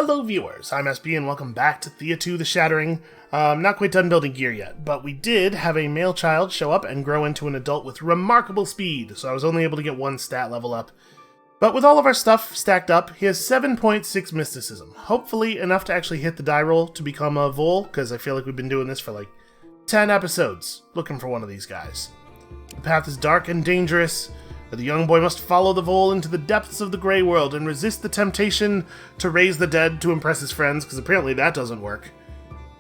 Hello viewers, I'm SB and welcome back to Thea 2 the Shattering. Not quite done building gear yet, but we did have a male child show up and grow into an adult with remarkable speed, so I was only able to get one stat level up. But with all of our stuff stacked up, he has 7.6 mysticism. Hopefully enough to actually hit the die roll to become a Vol, because I feel like we've been doing this for like 10 episodes, looking for one of these guys. The path is dark and dangerous, but the young boy must follow the Vol into the depths of the Grey World and resist the temptation to raise the dead to impress his friends, because apparently that doesn't work.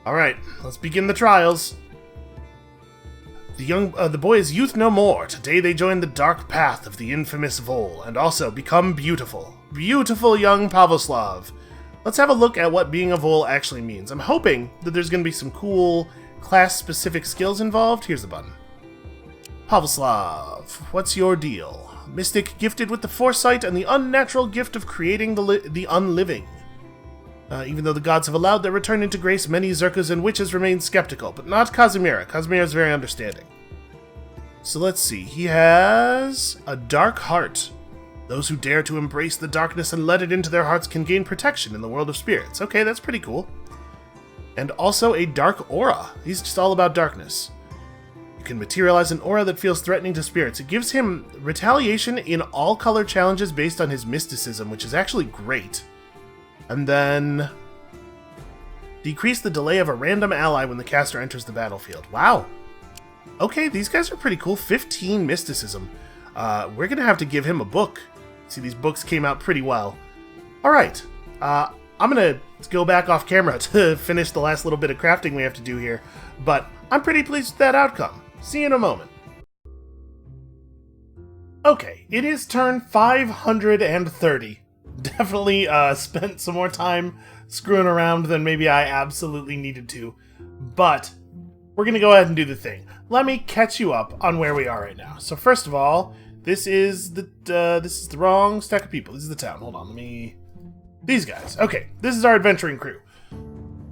Alright, let's begin the trials. The boy is youth no more. Today they join the dark path of the infamous Vol, and also become beautiful. Beautiful young Pavoslav. Let's have a look at what being a Vol actually means. I'm hoping that there's going to be some cool class-specific skills involved. Here's the button. Pavoslav, what's your deal? Mystic gifted with the foresight and the unnatural gift of creating the unliving. Even though the gods have allowed their return into grace, many Zerkas and witches remain skeptical, but not Kazimira. Kazimira is very understanding. So let's see, he has a dark heart. Those who dare to embrace the darkness and let it into their hearts can gain protection in the world of spirits. Okay, that's pretty cool. And also a dark aura. He's just all about darkness. You can materialize an aura that feels threatening to spirits. It gives him retaliation in all color challenges based on his mysticism, which is actually great. And then decrease the delay of a random ally when the caster enters the battlefield. Wow. Okay, these guys are pretty cool. 15 mysticism. We're going to have to give him a book. See, these books came out pretty well. Alright, I'm going to go back off camera to finish the last little bit of crafting we have to do here. But I'm pretty pleased with that outcome. See you in a moment. Okay, it is turn 530. Definitely spent some more time screwing around than maybe I absolutely needed to. But we're going to go ahead and do the thing. Let me catch you up on where we are right now. So first of all, this is the wrong stack of people. This is the town. Hold on, these guys. Okay, this is our adventuring crew.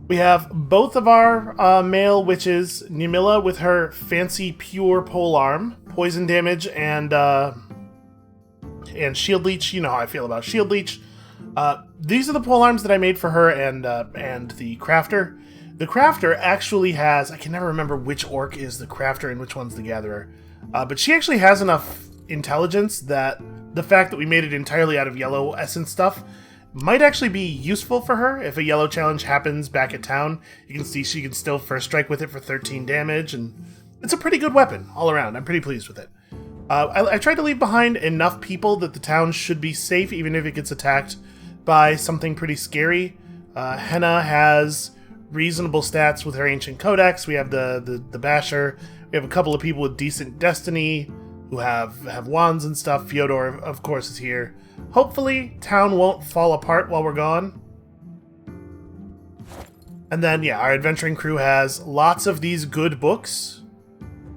We have both of our male witches, Nimilla with her fancy pure polearm, poison damage, and shield leech. You know how I feel about shield leech. These are the polearms that I made for her and the crafter. The crafter actually has, I can never remember which orc is the crafter and which one's the gatherer, but she actually has enough intelligence that the fact that we made it entirely out of yellow essence stuff might actually be useful for her. If a yellow challenge happens back at town, you can see she can still first strike with it for 13 damage, and it's a pretty good weapon all around. I'm pretty pleased with it. I tried to leave behind enough people that the town should be safe, even if it gets attacked by something pretty scary. Henna has reasonable stats with her Ancient Codex. We have the Basher. We have a couple of people with decent destiny who have wands and stuff. Fyodor, of course, is here. Hopefully, town won't fall apart while we're gone. And then, yeah, our adventuring crew has lots of these good books.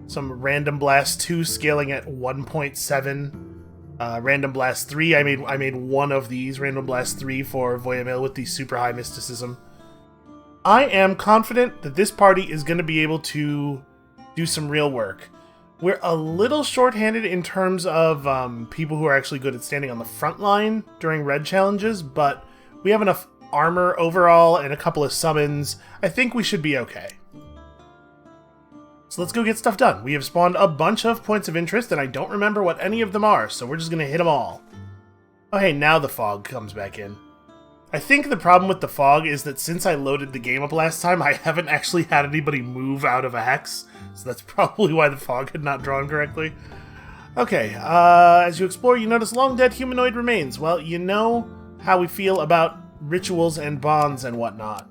Some Random Blast 2 scaling at 1.7. Random Blast 3, I made one of these. Random Blast 3 for Voyamil with the super high mysticism. I am confident that this party is going to be able to do some real work. We're a little short-handed in terms of people who are actually good at standing on the front line during red challenges, but we have enough armor overall and a couple of summons. I think we should be okay. So let's go get stuff done. We have spawned a bunch of points of interest, and I don't remember what any of them are, so we're just going to hit them all. Oh hey, now the fog comes back in. I think the problem with the fog is that since I loaded the game up last time, I haven't actually had anybody move out of a hex. So that's probably why the fog had not drawn correctly. Okay, as you explore, you notice long-dead humanoid remains. Well, you know how we feel about rituals and bonds and whatnot.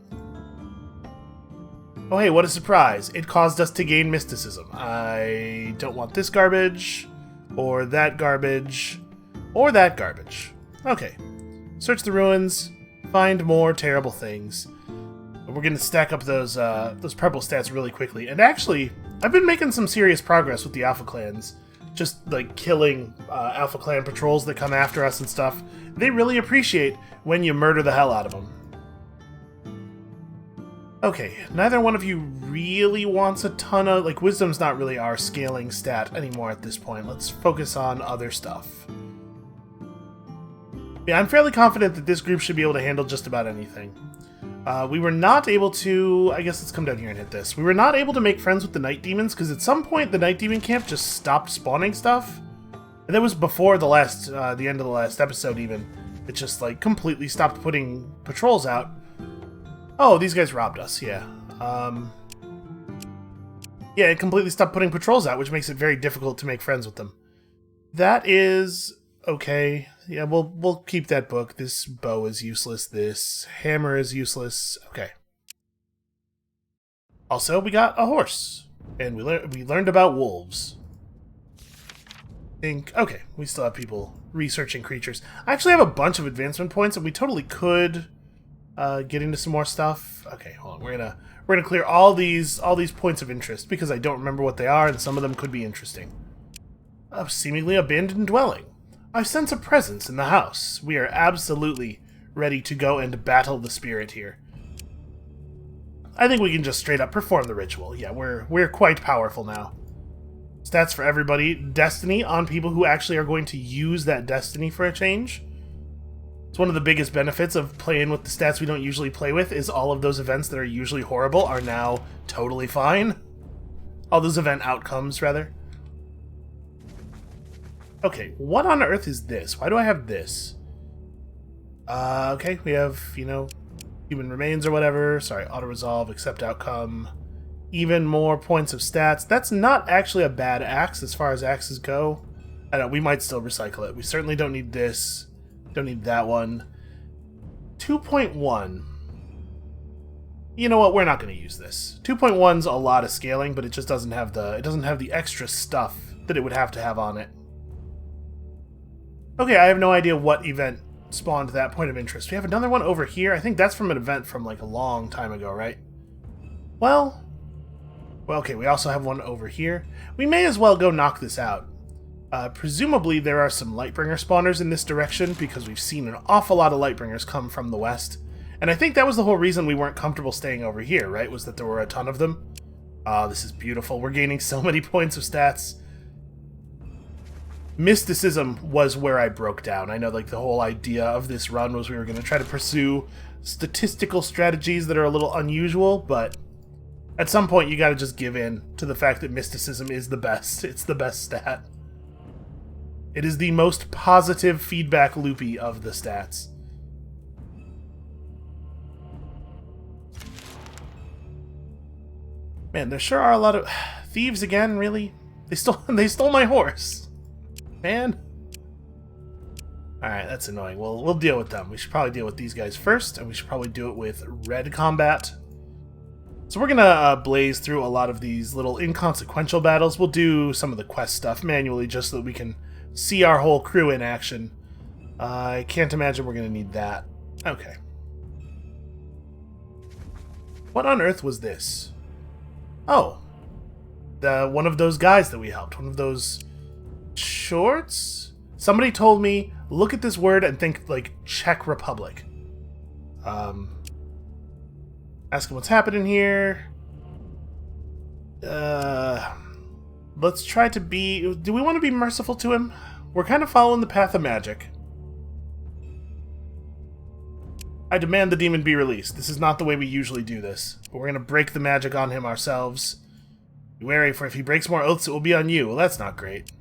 Oh hey, what a surprise. It caused us to gain mysticism. I don't want this garbage, or that garbage, or that garbage. Okay, search the ruins, find more terrible things. We're going to stack up those purple stats really quickly. And actually, I've been making some serious progress with the Alpha Clans. Just, like, killing Alpha Clan patrols that come after us and stuff. They really appreciate when you murder the hell out of them. Okay, neither one of you really wants a ton of... Like, Wisdom's not really our scaling stat anymore at this point. Let's focus on other stuff. Yeah, I'm fairly confident that this group should be able to handle just about anything. We were not able to... I guess let's come down here and hit this. We were not able to make friends with the night demons, because at some point the night demon camp just stopped spawning stuff. And that was before the end of the last episode, even. It just, like, completely stopped putting patrols out. Oh, these guys robbed us, yeah. Yeah, it completely stopped putting patrols out, which makes it very difficult to make friends with them. That is... okay. Yeah, we'll keep that book. This bow is useless. This hammer is useless. Okay. Also, we got a horse. And we learned about wolves. Okay, we still have people researching creatures. I actually have a bunch of advancement points, and we totally could get into some more stuff. Okay, hold on. We're gonna clear all these points of interest because I don't remember what they are, and some of them could be interesting. A seemingly abandoned dwelling. I sense a presence in the house. We are absolutely ready to go and battle the spirit here. I think we can just straight up perform the ritual. Yeah, we're quite powerful now. Stats for everybody. Destiny on people who actually are going to use that destiny for a change. It's one of the biggest benefits of playing with the stats we don't usually play with, is all of those events that are usually horrible are now totally fine. All those event outcomes, rather. Okay, what on earth is this? Why do I have this? Okay, we have, you know, human remains or whatever. Sorry, auto-resolve, accept outcome. Even more points of stats. That's not actually a bad axe as far as axes go. I don't know, we might still recycle it. We certainly don't need this. Don't need that one. 2.1. You know what? We're not going to use this. 2.1's a lot of scaling, but it just doesn't have the extra stuff that it would have to have on it. Okay, I have no idea what event spawned that point of interest. We have another one over here. I think that's from an event from like a long time ago, right? Well, okay, we also have one over here. We may as well go knock this out. Presumably there are some Lightbringer spawners in this direction because we've seen an awful lot of Lightbringers come from the west. And I think that was the whole reason we weren't comfortable staying over here, right? Was that there were a ton of them. This is beautiful. We're gaining so many points of stats. Mysticism was where I broke down. I know, like, the whole idea of this run was we were going to try to pursue statistical strategies that are a little unusual, but at some point you got to just give in to the fact that mysticism is the best. It's the best stat. It is the most positive feedback loopy of the stats. Man, there sure are a lot of thieves again, really? They stole my horse. Man. Alright, that's annoying. We'll deal with them. We should probably deal with these guys first, and we should probably do it with red combat. So we're gonna blaze through a lot of these little inconsequential battles. We'll do some of the quest stuff manually just so that we can see our whole crew in action. I can't imagine we're gonna need that. Okay. What on earth was this? Oh. One of those guys that we helped. One of those shorts? Somebody told me, look at this word and think, like, Czech Republic. Ask him what's happening here. Let's try to be... Do we want to be merciful to him? We're kind of following the path of magic. I demand the demon be released. This is not the way we usually do this. But we're going to break the magic on him ourselves. Be wary, for if he breaks more oaths, it will be on you. Well, that's not great.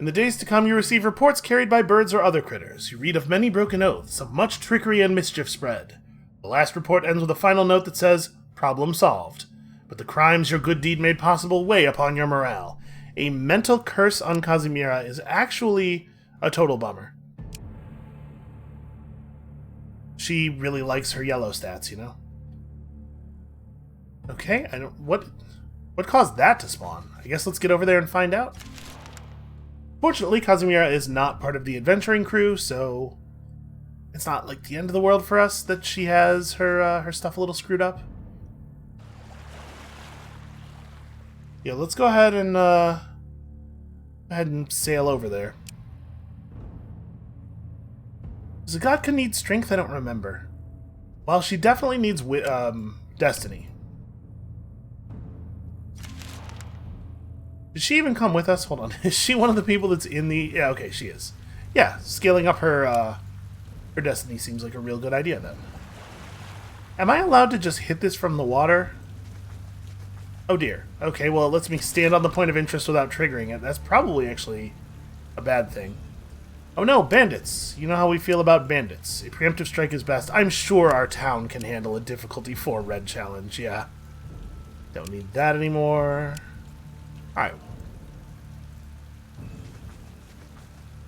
In the days to come, you receive reports carried by birds or other critters. You read of many broken oaths, of much trickery and mischief spread. The last report ends with a final note that says, problem solved. But the crimes your good deed made possible weigh upon your morale. A mental curse on Kazimira is actually a total bummer. She really likes her yellow stats, you know? Okay, I don't... What caused that to spawn? I guess let's get over there and find out. Fortunately, Kazimira is not part of the adventuring crew, so it's not like the end of the world for us that she has her stuff a little screwed up. Yeah, let's go ahead and sail over there. Does Agadka need strength? I don't remember. Well, she definitely needs destiny. Did she even come with us? Hold on. Is she one of the people that's in the... Yeah, okay, she is. Yeah, scaling up her destiny seems like a real good idea then. Am I allowed to just hit this from the water? Oh dear. Okay, well, it lets me stand on the point of interest without triggering it. That's probably actually a bad thing. Oh no, bandits. You know how we feel about bandits. A preemptive strike is best. I'm sure our town can handle a difficulty 4 red challenge, yeah. Don't need that anymore. Alright.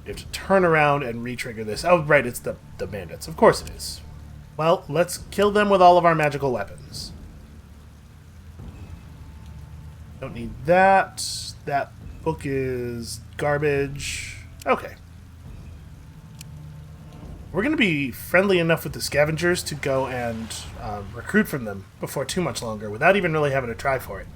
We have to turn around and re-trigger this. Oh, right, it's the bandits. Of course it is. Well, let's kill them with all of our magical weapons. Don't need that. That book is garbage. Okay. We're going to be friendly enough with the scavengers to go and recruit from them before too much longer, without even really having to try for it.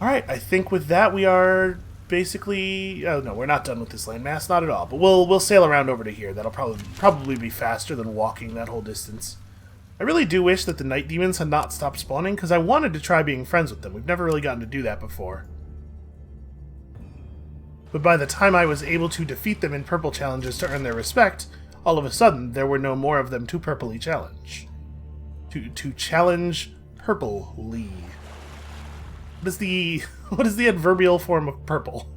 Alright, I think with that we are basically... Oh, no, we're not done with this landmass, not at all. But we'll sail around over to here. That'll probably be faster than walking that whole distance. I really do wish that the night demons had not stopped spawning, because I wanted to try being friends with them. We've never really gotten to do that before. But by the time I was able to defeat them in purple challenges to earn their respect, all of a sudden there were no more of them to purplely challenge. To challenge purplely. What is the adverbial form of purple?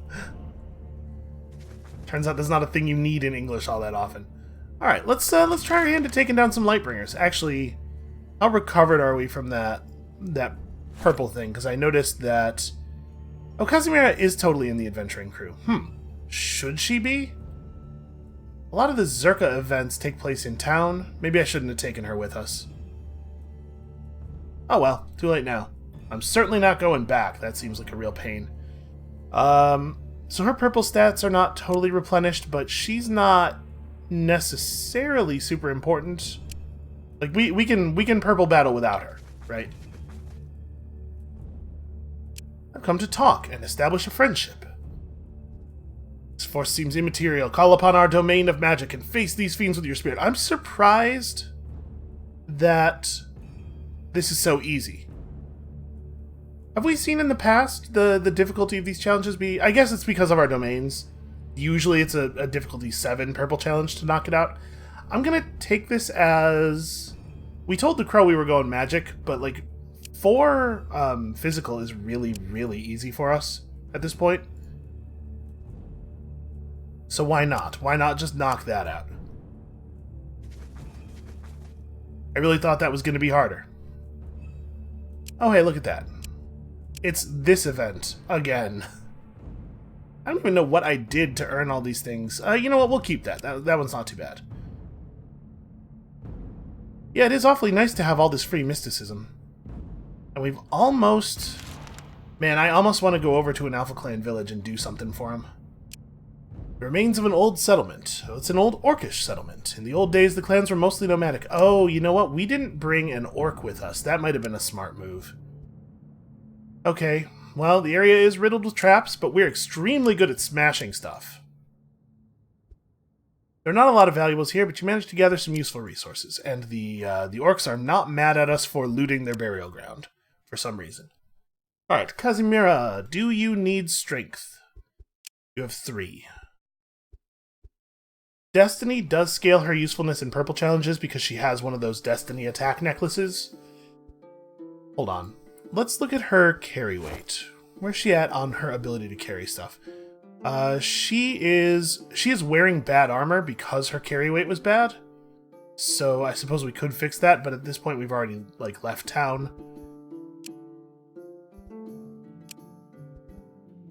Turns out that's not a thing you need in English all that often. Alright, let's try our hand at taking down some Lightbringers. Actually, how recovered are we from that purple thing? Because I noticed that... Oh, Casimira is totally in the adventuring crew. Should she be? A lot of the Zerka events take place in town. Maybe I shouldn't have taken her with us. Oh well, too late now. I'm certainly not going back. That seems like a real pain. So her purple stats are not totally replenished, but she's not necessarily super important. Like, we can purple battle without her, right? I've come to talk and establish a friendship. This force seems immaterial. Call upon our domain of magic and face these fiends with your spirit. I'm surprised that this is so easy. Have we seen in the past the difficulty of these challenges be... I guess it's because of our domains. Usually it's a difficulty 7 purple challenge to knock it out. I'm gonna take this as... We told the crow we were going magic, but like 4 physical is really, really easy for us at this point. So why not? Why not just knock that out? I really thought that was going to be harder. Oh hey, look at that. It's this event again. I don't even know what I did to earn all these things. You know what? We'll keep that. That one's not too bad. Yeah, it is awfully nice to have all this free mysticism. And we've almost... Man, I almost want to go over to an Alpha Clan village and do something for them. The remains of an old settlement. Oh, it's an old orcish settlement. In the old days, the clans were mostly nomadic. Oh, you know what? We didn't bring an orc with us. That might have been a smart move. Okay, well, the area is riddled with traps, but we're extremely good at smashing stuff. There are not a lot of valuables here, but you managed to gather some useful resources, and the orcs are not mad at us for looting their burial ground, for some reason. Alright, Casimira, do you need strength? You have 3. Destiny does scale her usefulness in purple challenges because she has one of those Destiny attack necklaces. Hold on. Let's look at her carry weight. Where's she at on her ability to carry stuff? She is wearing bad armor because her carry weight was bad. So I suppose we could fix that, but at this point we've already like left town.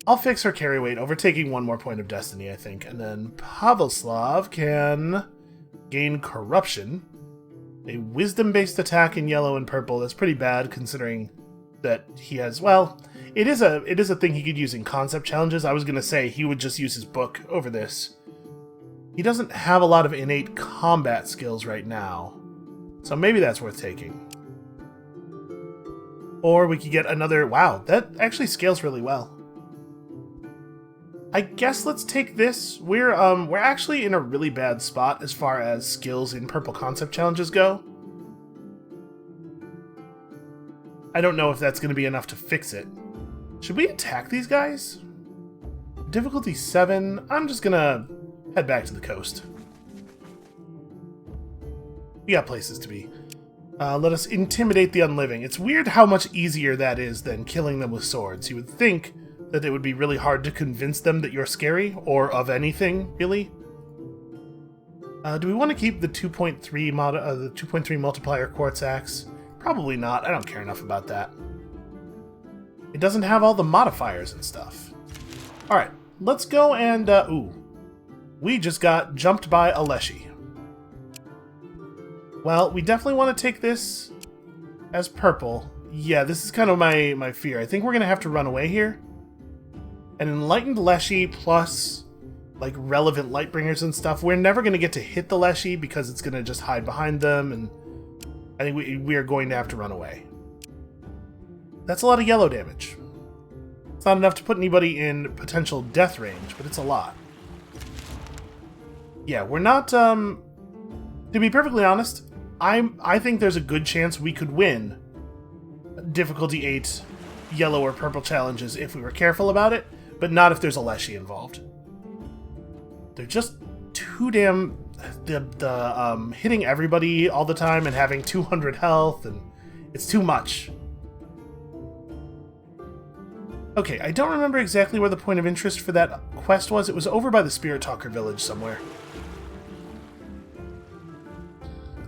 I'll fix her carry weight, overtaking 1 more point of destiny, I think, and then Pavelslav can gain corruption. A wisdom-based attack in yellow and purple. That's pretty bad considering that he has, well, it is a thing he could use in concept challenges. I was going to say he would just use his book over this. He doesn't have a lot of innate combat skills right now, so maybe that's worth taking. Or we could get another, wow, that actually scales really well. I guess let's take this. We're actually in a really bad spot as far as skills in purple concept challenges go. I don't know if that's going to be enough to fix it. Should we attack these guys? Difficulty 7. I'm just gonna head back to the coast. We got places to be. Let us intimidate the unliving. It's weird how much easier that is than killing them with swords. You would think that it would be really hard to convince them that you're scary, or of anything, really. Do we want to keep the 2.3 multiplier quartz axe? Probably not. I don't care enough about that. It doesn't have all the modifiers and stuff. Alright, let's go and... ooh. We just got jumped by a Leshy. Well, we definitely want to take this as purple. Yeah, this is kind of my fear. I think we're going to have to run away here. An enlightened Leshy plus, like, relevant Lightbringers and stuff. We're never going to get to hit the Leshy because it's going to just hide behind them, and I think we are going to have to run away. That's a lot of yellow damage. It's not enough to put anybody in potential death range, but it's a lot. Yeah, we're not, to be perfectly honest, I think there's a good chance we could win difficulty 8 yellow or purple challenges if we were careful about it, but not if there's a Leshy involved. They're just too damn... The hitting everybody all the time and having 200 health, and it's too much. Okay, I don't remember exactly where the point of interest for that quest was. It was over by the Spirit Talker village somewhere.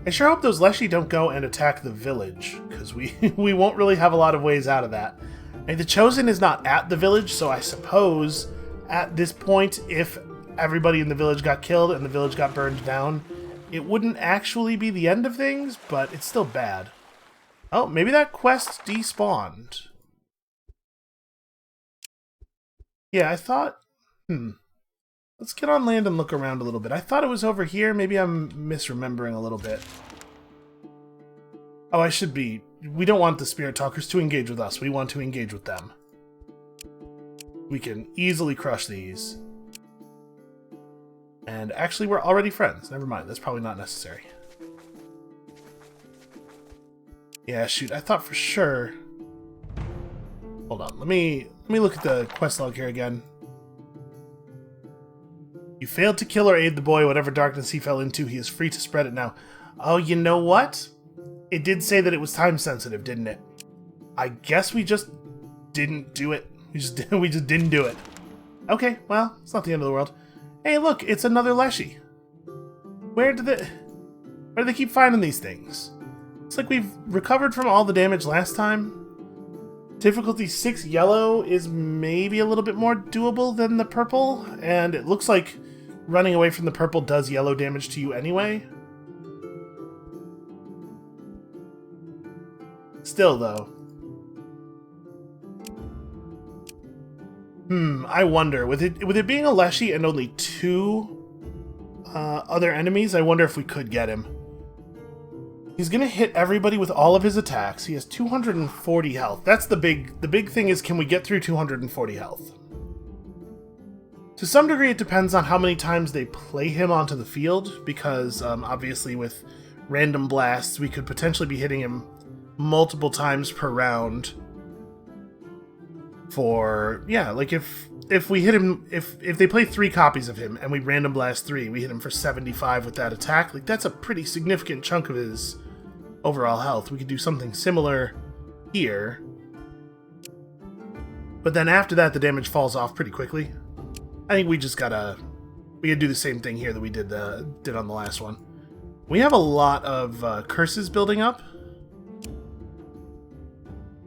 I sure hope those Leshy don't go and attack the village, because we won't really have a lot of ways out of that. I mean, the Chosen is not at the village, so I suppose at this point, if everybody in the village got killed and the village got burned down, it wouldn't actually be the end of things, but it's still bad. Oh, maybe that quest despawned. Yeah, I thought... Let's get on land and look around a little bit. I thought it was over here. Maybe I'm misremembering a little bit. Oh, I should be... We don't want the Spirit Talkers to engage with us. We want to engage with them. We can easily crush these. And actually, we're already friends. Never mind. That's probably not necessary. Yeah, shoot. I thought for sure... Hold on. Let me look at the quest log here again. You failed to kill or aid the boy. Whatever darkness he fell into, he is free to spread it now. Oh, you know what? It did say that it was time sensitive, didn't it? I guess we just didn't do it. We just didn't do it. Okay, well, it's not the end of the world. Hey, look, it's another Leshy. Where do they keep finding these things? It's like we've recovered from all the damage last time. Difficulty 6 yellow is maybe a little bit more doable than the purple, and it looks like running away from the purple does yellow damage to you anyway. Still, though. I wonder, with it being a Leshy and only 2 other enemies, I wonder if we could get him. He's gonna hit everybody with all of his attacks. He has 240 health. That's the big thing is, can we get through 240 health? To some degree, it depends on how many times they play him onto the field, because obviously with random blasts, we could potentially be hitting him multiple times per round. For, yeah, like if we hit him, if they play 3 copies of him and we random blast 3, we hit him for 75 with that attack, like that's a pretty significant chunk of his overall health. We could do something similar here. But then after that, the damage falls off pretty quickly. I think we gotta do the same thing here that we did on the last one. We have a lot of curses building up.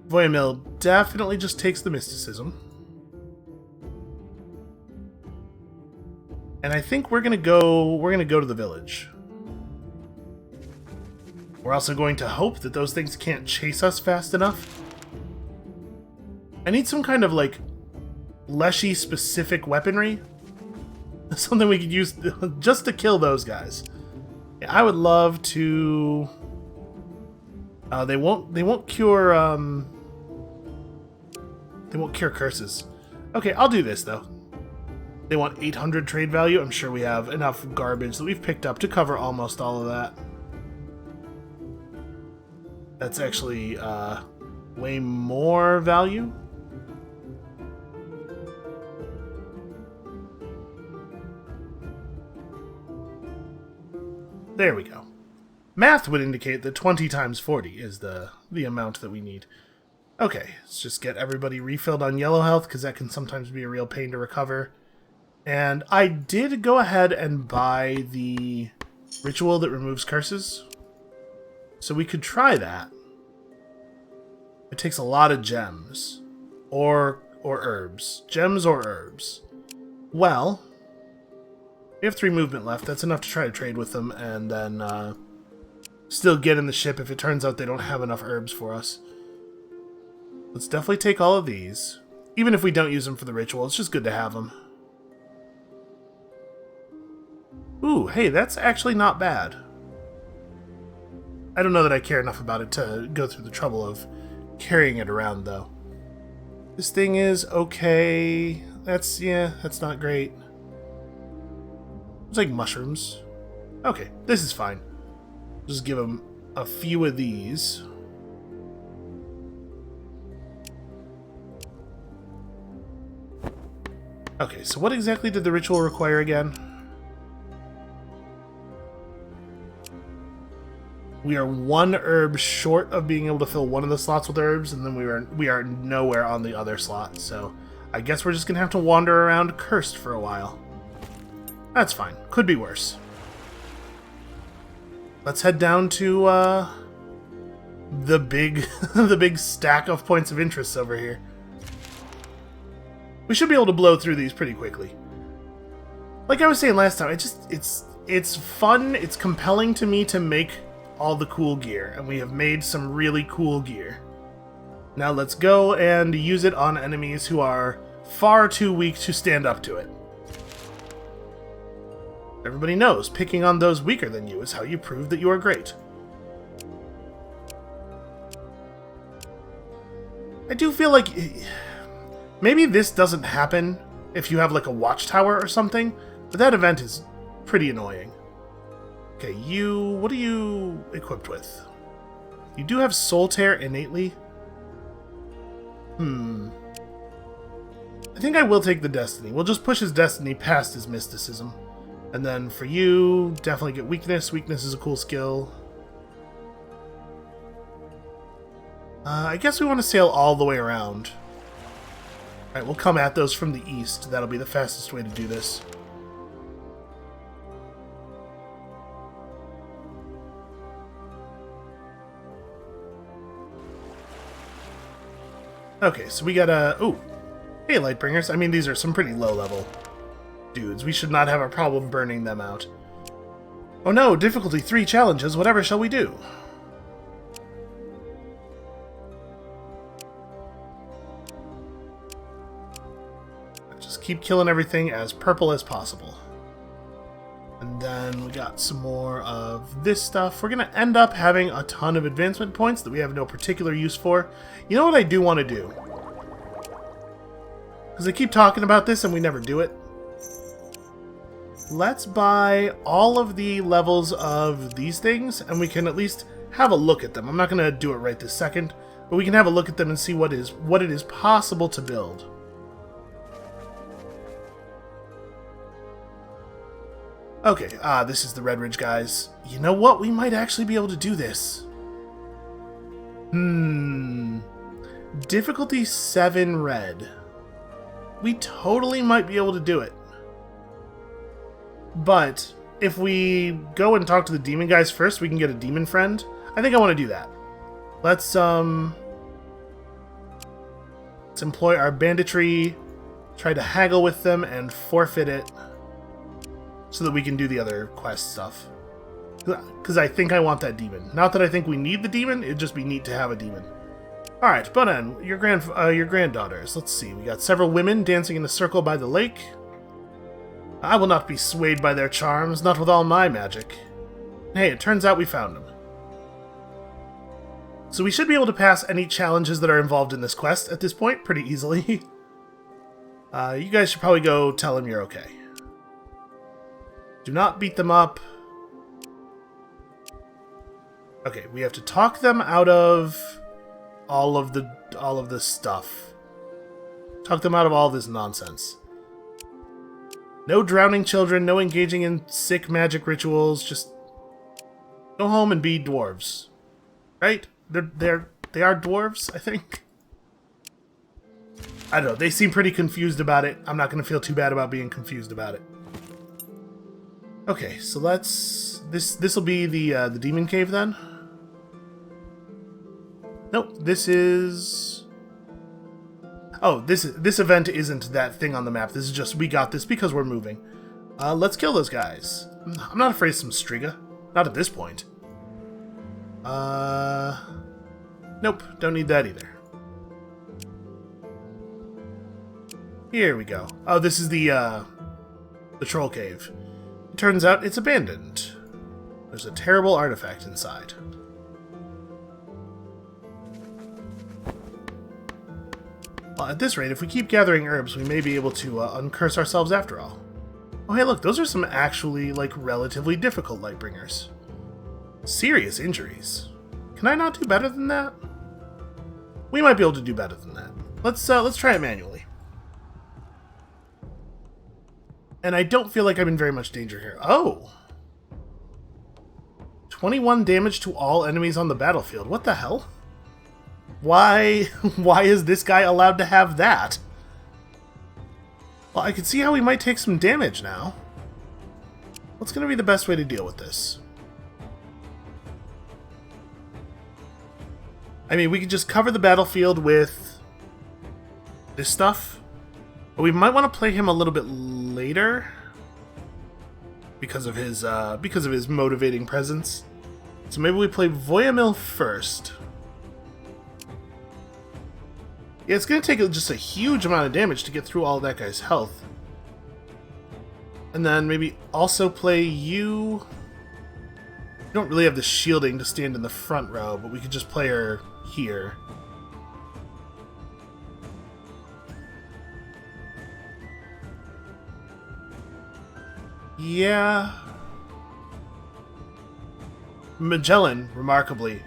Voyamil definitely just takes the mysticism. And I think we're gonna go to the village. We're also going to hope that those things can't chase us fast enough. I need some kind of, like, Leshy specific weaponry. Something we could use just to kill those guys. Yeah, I would love to... They won't cure curses. Okay, I'll do this though. They want 800 trade value. I'm sure we have enough garbage that we've picked up to cover almost all of that. That's actually way more value. There we go. Math would indicate that 20 times 40 is the amount that we need. Okay, let's just get everybody refilled on yellow health, because that can sometimes be a real pain to recover. And I did go ahead and buy the ritual that removes curses. So we could try that. It takes a lot of gems. Or herbs. Gems or herbs. Well, we have 3 movement left. That's enough to try to trade with them, and then still get in the ship if it turns out they don't have enough herbs for us. Let's definitely take all of these. Even if we don't use them for the ritual, it's just good to have them. Ooh, hey, that's actually not bad. I don't know that I care enough about it to go through the trouble of carrying it around, though. This thing is okay. That's not great. It's like mushrooms. Okay, this is fine. Just give them a few of these. Okay, so what exactly did the ritual require again? We are 1 herb short of being able to fill one of the slots with herbs, and then we are nowhere on the other slot, so I guess we're just gonna have to wander around cursed for a while. That's fine. Could be worse. Let's head down to the big the big stack of points of interest over here. We should be able to blow through these pretty quickly. Like I was saying last time, it's fun, it's compelling to me to make all the cool gear, and we have made some really cool gear. Now let's go and use it on enemies who are far too weak to stand up to it. Everybody knows, picking on those weaker than you is how you prove that you are great. I do feel like maybe this doesn't happen if you have like a watchtower or something, but that event is pretty annoying. Okay, what are you equipped with? You do have Soul Tear innately. I think I will take the Destiny. We'll just push his Destiny past his Mysticism. And then for you, definitely get Weakness. Weakness is a cool skill. I guess we want to sail all the way around. Alright, we'll come at those from the east. That'll be the fastest way to do this. Okay, so we got a... Ooh. Hey, Lightbringers. I mean, these are some pretty low-level dudes. We should not have a problem burning them out. Oh no, difficulty 3 challenges. Whatever shall we do? Just keep killing everything as purple as possible. And then we got some more of this stuff. We're going to end up having a ton of advancement points that we have no particular use for. You know what I do want to do? Because I keep talking about this and we never do it. Let's buy all of the levels of these things, and we can at least have a look at them. I'm not going to do it right this second, but we can have a look at them and see what it is possible to build. Okay, this is the Red Ridge guys. You know what? We might actually be able to do this. Difficulty 7 red. We totally might be able to do it. But if we go and talk to the demon guys first, we can get a demon friend. I think I want to do that. Let's employ our banditry, try to haggle with them, and forfeit it so that we can do the other quest stuff. Because I think I want that demon. Not that I think we need the demon, it'd just be neat to have a demon. Alright, Bonan, your granddaughters. Let's see, we got several women dancing in a circle by the lake. I will not be swayed by their charms, not with all my magic. Hey, it turns out we found them. So we should be able to pass any challenges that are involved in this quest at this point pretty easily. You guys should probably go tell them you're okay. Do not beat them up. Okay, we have to talk them out of all of the stuff. Talk them out of all this nonsense. No drowning children, no engaging in sick magic rituals, just Go home and be dwarves. Right? They are dwarves, I think. I don't know. They seem pretty confused about it. I'm not going to feel too bad about being confused about it. Okay, so let's... This will be the demon cave then? Nope, this is... Oh, this event isn't that thing on the map. This is just, we got this because we're moving. Let's kill those guys. I'm not afraid of some Striga. Not at this point. Nope, don't need that either. Here we go. Oh, this is the troll cave. It turns out it's abandoned. There's a terrible artifact inside. Well, at this rate, if we keep gathering herbs, we may be able to uncurse ourselves after all. Oh, hey, look, those are some actually, like, relatively difficult Lightbringers. Serious injuries. Can I not do better than that? We might be able to do better than that. Let's try it manually. And I don't feel like I'm in very much danger here. Oh! 21 damage to all enemies on the battlefield. What the hell? Why is this guy allowed to have that? Well, I can see how we might take some damage now. What's going to be the best way to deal with this? I mean, we could just cover the battlefield with this stuff. But we might want to play him a little bit later because of his motivating presence. So maybe we play Voyamil first. Yeah, it's going to take just a huge amount of damage to get through all that guy's health. And then maybe also play you. We don't really have the shielding to stand in the front row, but we could just play her here. Yeah. Magellan, remarkably,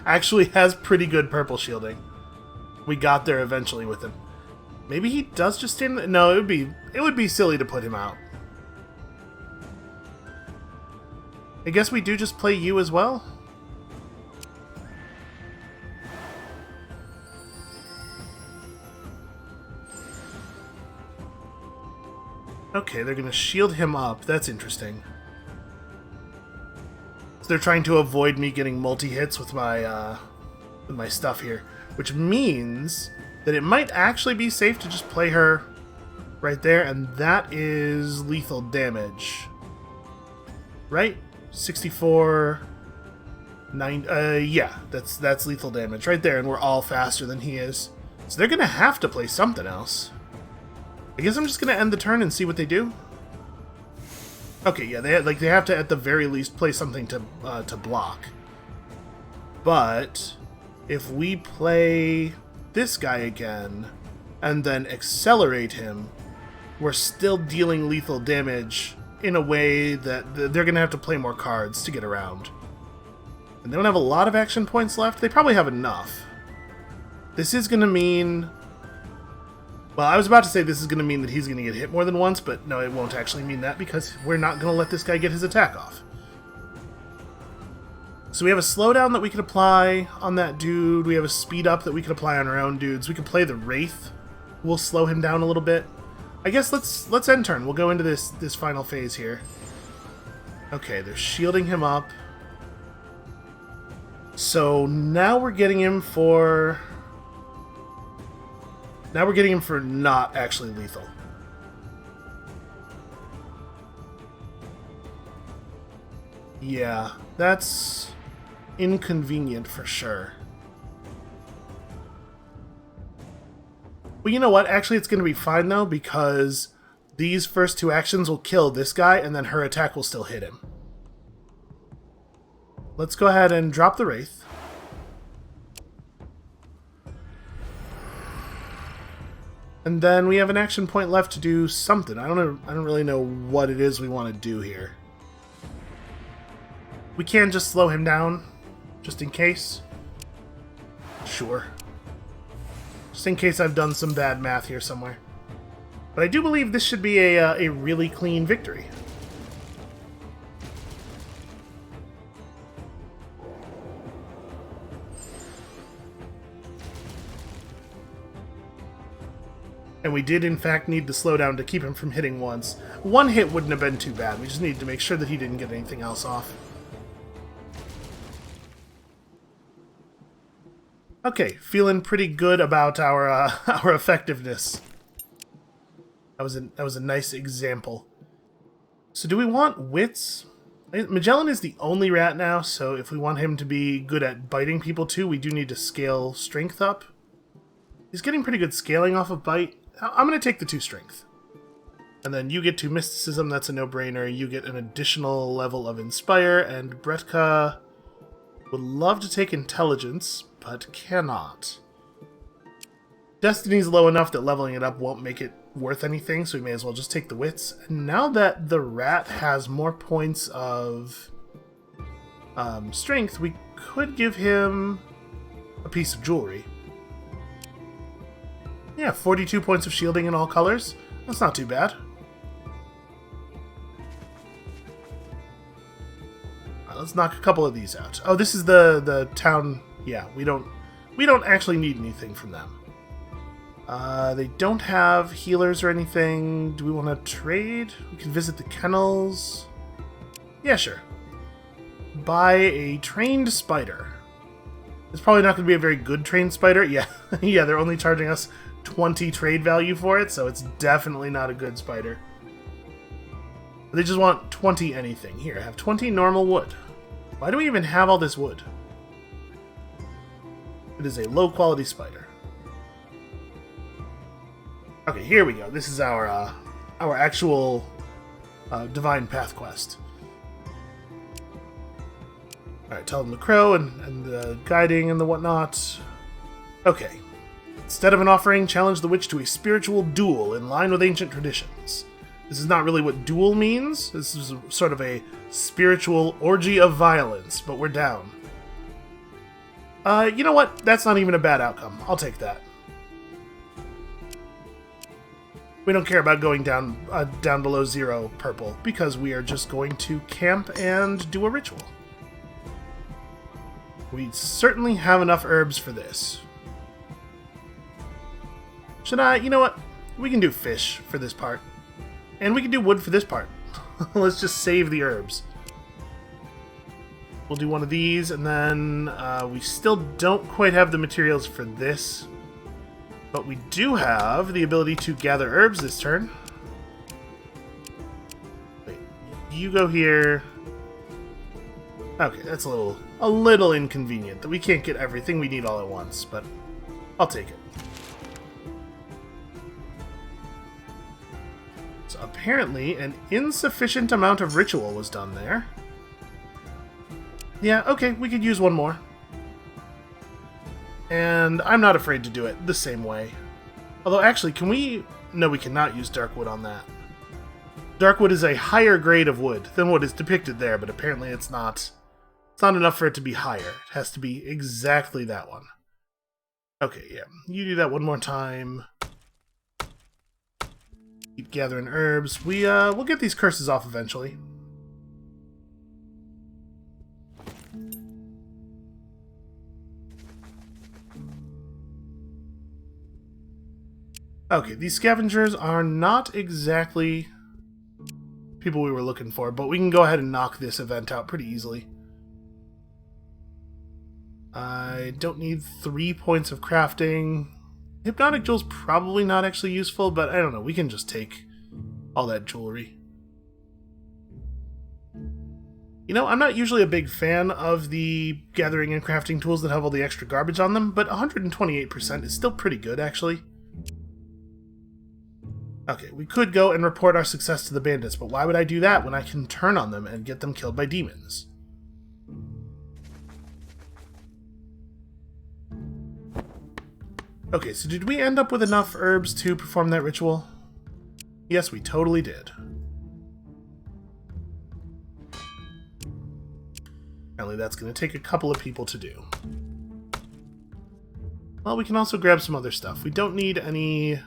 actually has pretty good purple shielding. We got there eventually with him. Maybe he does just stand... No, it would be silly to put him out. I guess we do just play you as well? Okay, they're gonna shield him up. That's interesting. So they're trying to avoid me getting multi-hits with my stuff here. Which means that it might actually be safe to just play her right there, and that is lethal damage. Right? 64... 9... yeah, that's lethal damage right there, and we're all faster than he is. So they're gonna have to play something else. I guess I'm just gonna end the turn and see what they do. Okay, yeah, they have to at the very least play something to block. But if we play this guy again and then accelerate him, we're still dealing lethal damage in a way that they're gonna have to play more cards to get around. And they don't have a lot of action points left. They probably have enough. This is gonna mean... Well, I was about to say this is going to mean that he's going to get hit more than once, but no, it won't actually mean that because we're not going to let this guy get his attack off. So we have a slowdown that we can apply on that dude. We have a speed up that we can apply on our own dudes. We can play the Wraith. We'll slow him down a little bit. I guess let's end turn. We'll go into this final phase here. Okay, they're shielding him up. So now we're getting him for... Now we're getting him for not actually lethal. Yeah, that's inconvenient for sure. Well, you know what? Actually, it's going to be fine, though, because these first two actions will kill this guy, and then her attack will still hit him. Let's go ahead and drop the Wraith. And then we have an action point left to do something. I don't really know what it is we want to do here. We can just slow him down, just in case. Sure. Just in case I've done some bad math here somewhere. But I do believe this should be a really clean victory. And we did, in fact, need the slowdown to keep him from hitting once. One hit wouldn't have been too bad. We just needed to make sure that he didn't get anything else off. Okay, feeling pretty good about our our effectiveness. That was a nice example. So do we want wits? Magellan is the only rat now, so if we want him to be good at biting people too, we do need to scale strength up. He's getting pretty good scaling off of bite. I'm going to take the 2 strength. And then you get 2 mysticism, that's a no-brainer. You get an additional level of inspire, and Bretka would love to take intelligence, but cannot. Destiny's low enough that leveling it up won't make it worth anything, so we may as well just take the wits. And now that the rat has more points of strength, we could give him a piece of jewelry. Yeah, 42 points of shielding in all colors. That's not too bad. Alright, let's knock a couple of these out. Oh, this is the town. Yeah, we don't actually need anything from them. They don't have healers or anything. Do we want to trade? We can visit the kennels. Yeah, sure. Buy a trained spider. It's probably not going to be a very good trained spider. Yeah, yeah, they're only charging us 20 trade value for it, so it's definitely not a good spider. They just want 20 anything. Here, I have 20 normal wood. Why do we even have all this wood? It is a low quality spider. Okay, here we go. This is our actual Divine Path quest. Alright, tell them the crow and the guiding and the whatnot. Okay. Instead of an offering, challenge the witch to a spiritual duel in line with ancient traditions. This is not really what duel means. This is sort of a spiritual orgy of violence, but we're down. You know what? That's not even a bad outcome. I'll take that. We don't care about going down below 0 purple, because we are just going to camp and do a ritual. We certainly have enough herbs for this. Should I? You know what? We can do fish for this part. And we can do wood for this part. Let's just save the herbs. We'll do one of these, and then we still don't quite have the materials for this. But we do have the ability to gather herbs this turn. Wait, you go here. Okay, that's a little inconvenient that we can't get everything we need all at once, but I'll take it. So apparently an insufficient amount of ritual was done there. Yeah, okay, we could use one more. And I'm not afraid to do it the same way. Although, actually, can we... No, we cannot use Darkwood on that. Darkwood is a higher grade of wood than what is depicted there, but apparently it's not... It's not enough for it to be higher. It has to be exactly that one. Okay, yeah. You do that one more time. Keep gathering herbs. We'll get these curses off eventually. Okay, these scavengers are not exactly people we were looking for, but we can go ahead and knock this event out pretty easily. I don't need 3 points of crafting. Hypnotic Jewel's probably not actually useful, but I don't know, we can just take all that jewelry. You know, I'm not usually a big fan of the gathering and crafting tools that have all the extra garbage on them, but 128% is still pretty good, actually. Okay, we could go and report our success to the bandits, but why would I do that when I can turn on them and get them killed by demons? Okay, so did we end up with enough herbs to perform that ritual? Yes, we totally did. Apparently that's going to take a couple of people to do. Well, we can also grab some other stuff. We don't need any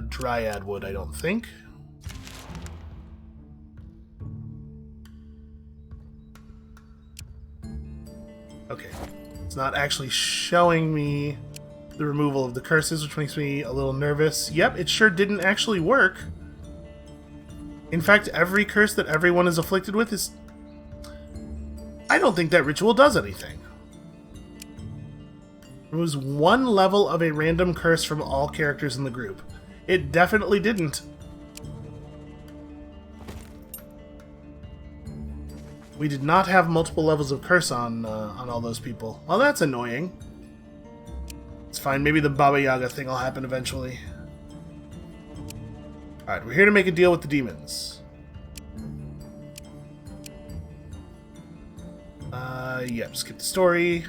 dryad wood, I don't think. Okay. It's not actually showing me the removal of the curses, which makes me a little nervous. Yep, it sure didn't actually work. In fact, every curse that everyone is afflicted with is... I don't think that ritual does anything. It was one level of a random curse from all characters in the group. It definitely didn't. We did not have multiple levels of curse on all those people. Well, that's annoying. It's fine. Maybe the Baba Yaga thing will happen eventually. Alright, we're here to make a deal with the demons. Yeah, skip the story.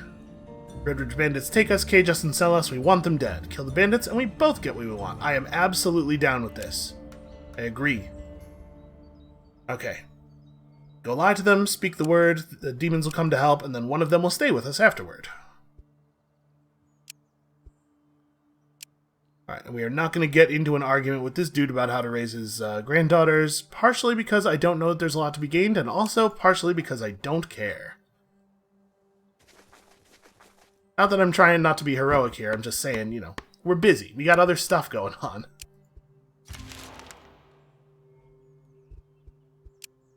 Red Ridge Bandits take us, cage us, and sell us. We want them dead. Kill the bandits, and we both get what we want. I am absolutely down with this. I agree. Okay. Go lie to them, speak the word, the demons will come to help, and then one of them will stay with us afterward. Alright, and we are not going to get into an argument with this dude about how to raise his granddaughters, partially because I don't know that there's a lot to be gained, and also partially because I don't care. Not that I'm trying not to be heroic here, I'm just saying, you know, we're busy. We got other stuff going on.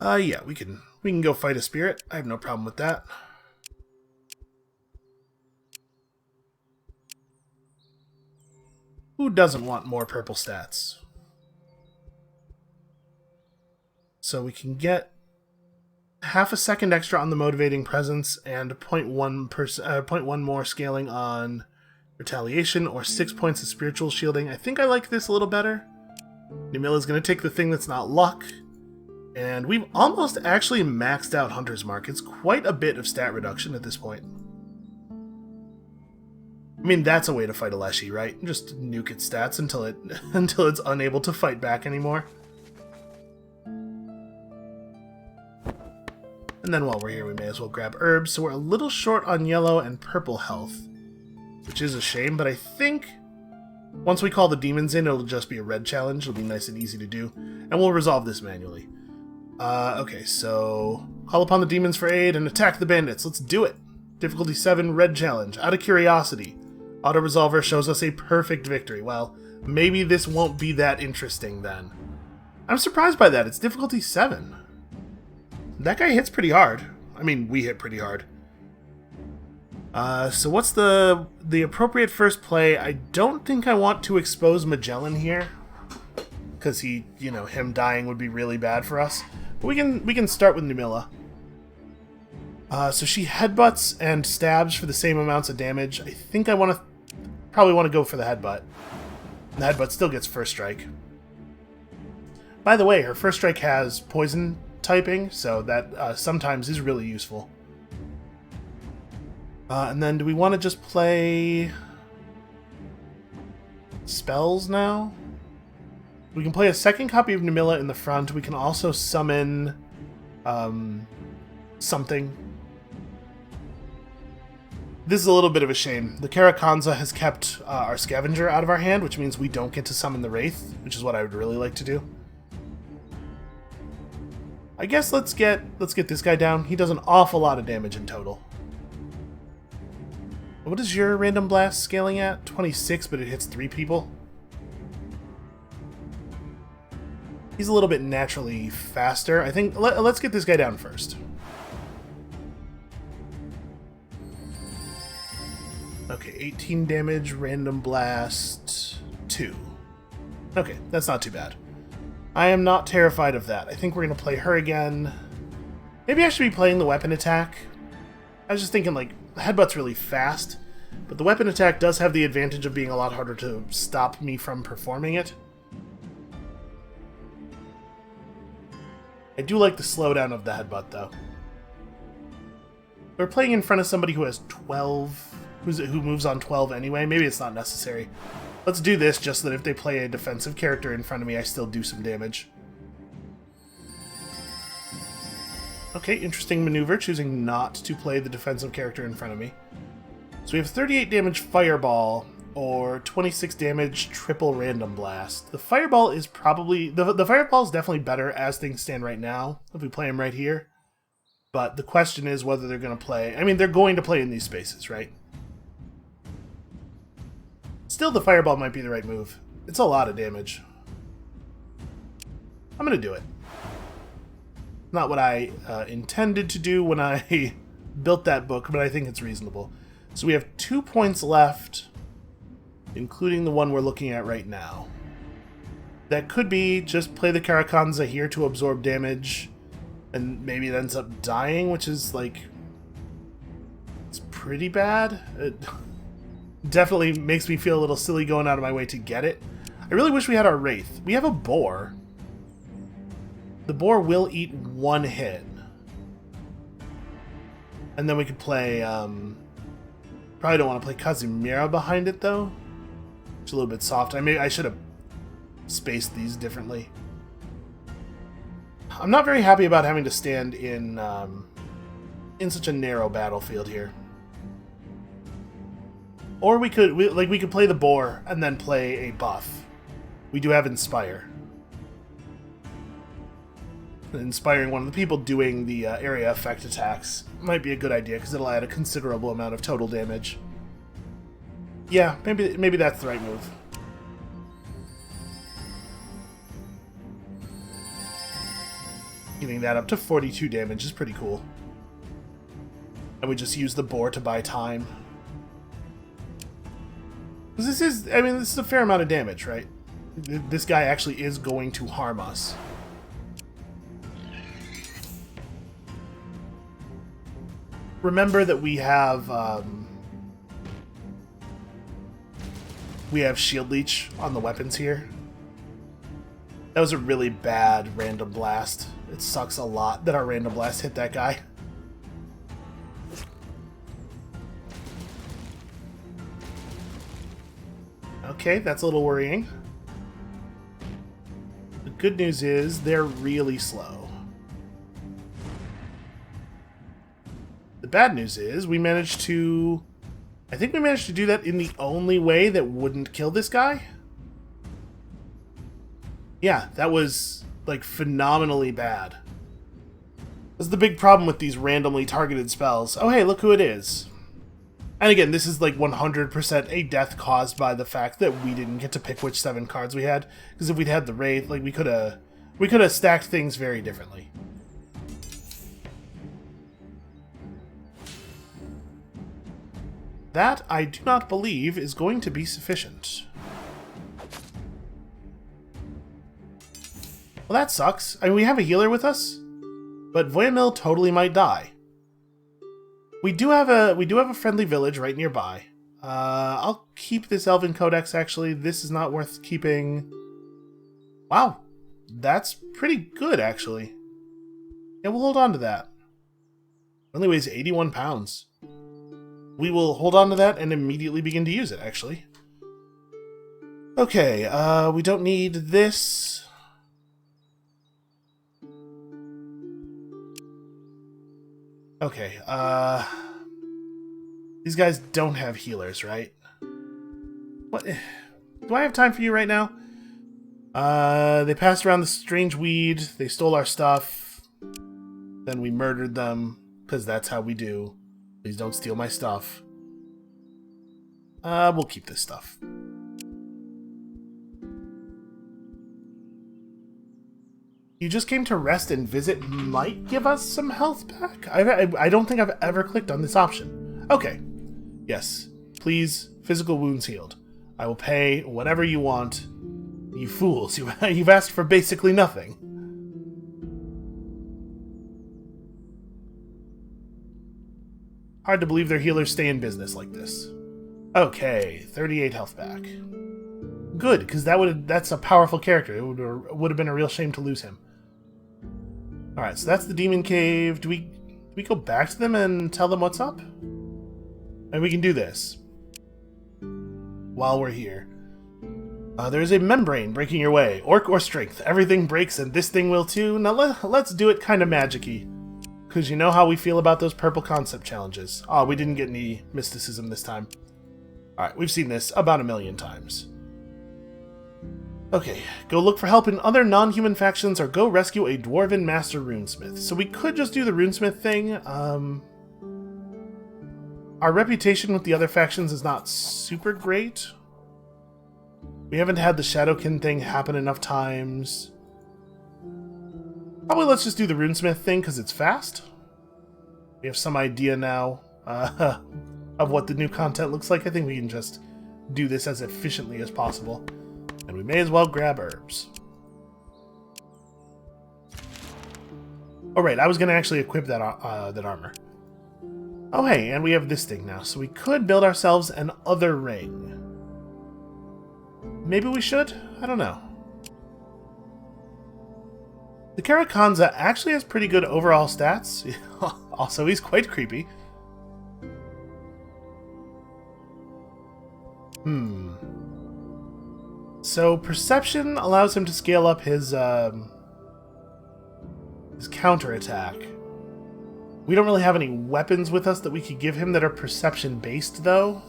Yeah, we can go fight a spirit. I have no problem with that. Who doesn't want more purple stats? So we can get half a second extra on the motivating presence and 0.1 more scaling on retaliation, or 6 points of spiritual shielding. I think I like this a little better. Numilla's going to take the thing that's not luck. And we've almost actually maxed out Hunter's Mark. It's quite a bit of stat reduction at this point. I mean, that's a way to fight a Leshy, right? Just nuke its stats until it's unable to fight back anymore. And then while we're here, we may as well grab herbs. So we're a little short on yellow and purple health, which is a shame, but I think once we call the demons in, it'll just be a red challenge. It'll be nice and easy to do, and we'll resolve this manually. Okay, so call upon the demons for aid and attack the bandits. Let's do it. Difficulty 7, red challenge. Out of curiosity, auto-resolver shows us a perfect victory. Well, maybe this won't be that interesting then. I'm surprised by that. It's difficulty 7. That guy hits pretty hard. I mean, we hit pretty hard. So what's the appropriate first play? I don't think I want to expose Magellan here, because him dying would be really bad for us. But we can start with Numilla. So she headbutts and stabs for the same amounts of damage. I think I probably want to go for the headbutt. And the headbutt still gets first strike. By the way, her first strike has poison typing, so that sometimes is really useful. And then do we want to just play spells now? We can play a second copy of Numilla in the front. We can also summon something. This is a little bit of a shame. The Karakanza has kept our Scavenger out of our hand, which means we don't get to summon the Wraith, which is what I would really like to do. I guess let's get this guy down. He does an awful lot of damage in total. What is your random blast scaling at? 26, but it hits 3 people. He's a little bit naturally faster. I think let's get this guy down first. Okay, 18 damage, random blast 2. Okay, that's not too bad. I am not terrified of that. I think we're going to play her again. Maybe I should be playing the weapon attack. I was just thinking, like, the headbutt's really fast, but the weapon attack does have the advantage of being a lot harder to stop me from performing it. I do like the slowdown of the headbutt, though. We're playing in front of somebody who has 12, who moves on 12 anyway. Maybe it's not necessary. Let's do this just so that if they play a defensive character in front of me, I still do some damage. Okay, interesting maneuver, choosing not to play the defensive character in front of me. So we have 38 damage Fireball, or 26 damage Triple Random Blast. The Fireball is probably... The Fireball is definitely better as things stand right now, if we play him right here. But the question is whether they're going to play... I mean, they're going to play in these spaces, right? Still, the fireball might be the right move. It's a lot of damage. I'm going to do it. Not what I intended to do when I built that book, but I think it's reasonable. So we have 2 points left, including the one we're looking at right now. That could be just play the Karakanza here to absorb damage, and maybe it ends up dying, which is, like, it's pretty bad. It definitely makes me feel a little silly going out of my way to get it. I really wish we had our Wraith. We have a boar. The boar will eat 1 hit. And then we could play, probably don't want to play Kazimira behind it, though. It's a little bit soft. I should have spaced these differently. I'm not very happy about having to stand in such a narrow battlefield here. Or we could play the boar and then play a buff. We do have Inspire. Inspiring one of the people doing the area effect attacks might be a good idea because it'll add a considerable amount of total damage. Yeah, maybe that's the right move. Getting that up to 42 damage is pretty cool. And we just use the boar to buy time. Because this is a fair amount of damage, right? This guy actually is going to harm us. Remember that we have Shield Leech on the weapons here. That was a really bad random blast. It sucks a lot that our random blast hit that guy. Okay, that's a little worrying. The good news is they're really slow. The bad news is we managed to... I think we managed to do that in the only way that wouldn't kill this guy. Yeah, that was, like, phenomenally bad. That's the big problem with these randomly targeted spells. Oh, hey, look who it is. And again, this is, like, 100% a death caused by the fact that we didn't get to pick which 7 cards we had. Because if we'd had the Wraith, like, we could have stacked things very differently. That, I do not believe, is going to be sufficient. Well, that sucks. I mean, we have a healer with us, but Voyamil totally might die. We do have a friendly village right nearby. I'll keep this Elven Codex, actually. This is not worth keeping. Wow. That's pretty good, actually. Yeah, we'll hold on to that. It only weighs 81 pounds. We will hold on to that and immediately begin to use it, actually. Okay, we don't need this. Okay, these guys don't have healers, right? What? Do I have time for you right now? They passed around the strange weed, they stole our stuff, then we murdered them, because that's how we do. Please don't steal my stuff. We'll keep this stuff. You just came to rest and visit might give us some health back? I don't think I've ever clicked on this option. Okay. Yes. Please, physical wounds healed. I will pay whatever you want. You fools, you've asked for basically nothing. Hard to believe their healers stay in business like this. Okay, 38 health back. Good, because that's a powerful character. It would have been a real shame to lose him. Alright, so that's the Demon Cave. Do we go back to them and tell them what's up? And we can do this while we're here. There's a membrane breaking your way. Orc or strength. Everything breaks and this thing will too. Now let's do it kind of magic-y. Because you know how we feel about those purple concept challenges. Oh, we didn't get any mysticism this time. Alright, we've seen this about 1,000,000 times. Okay, go look for help in other non-human factions or go rescue a Dwarven Master Runesmith. So we could just do the Runesmith thing. Our reputation with the other factions is not super great. We haven't had the Shadowkin thing happen enough times. Probably let's just do the Runesmith thing because it's fast. We have some idea now of what the new content looks like. I think we can just do this as efficiently as possible. And we may as well grab herbs. Oh right, I was going to actually equip that armor. Oh hey, and we have this thing now, so we could build ourselves an other ring. Maybe we should? I don't know. The Karakanza actually has pretty good overall stats. Also, he's quite creepy. So, perception allows him to scale up his counterattack. We don't really have any weapons with us that we could give him that are perception-based, though.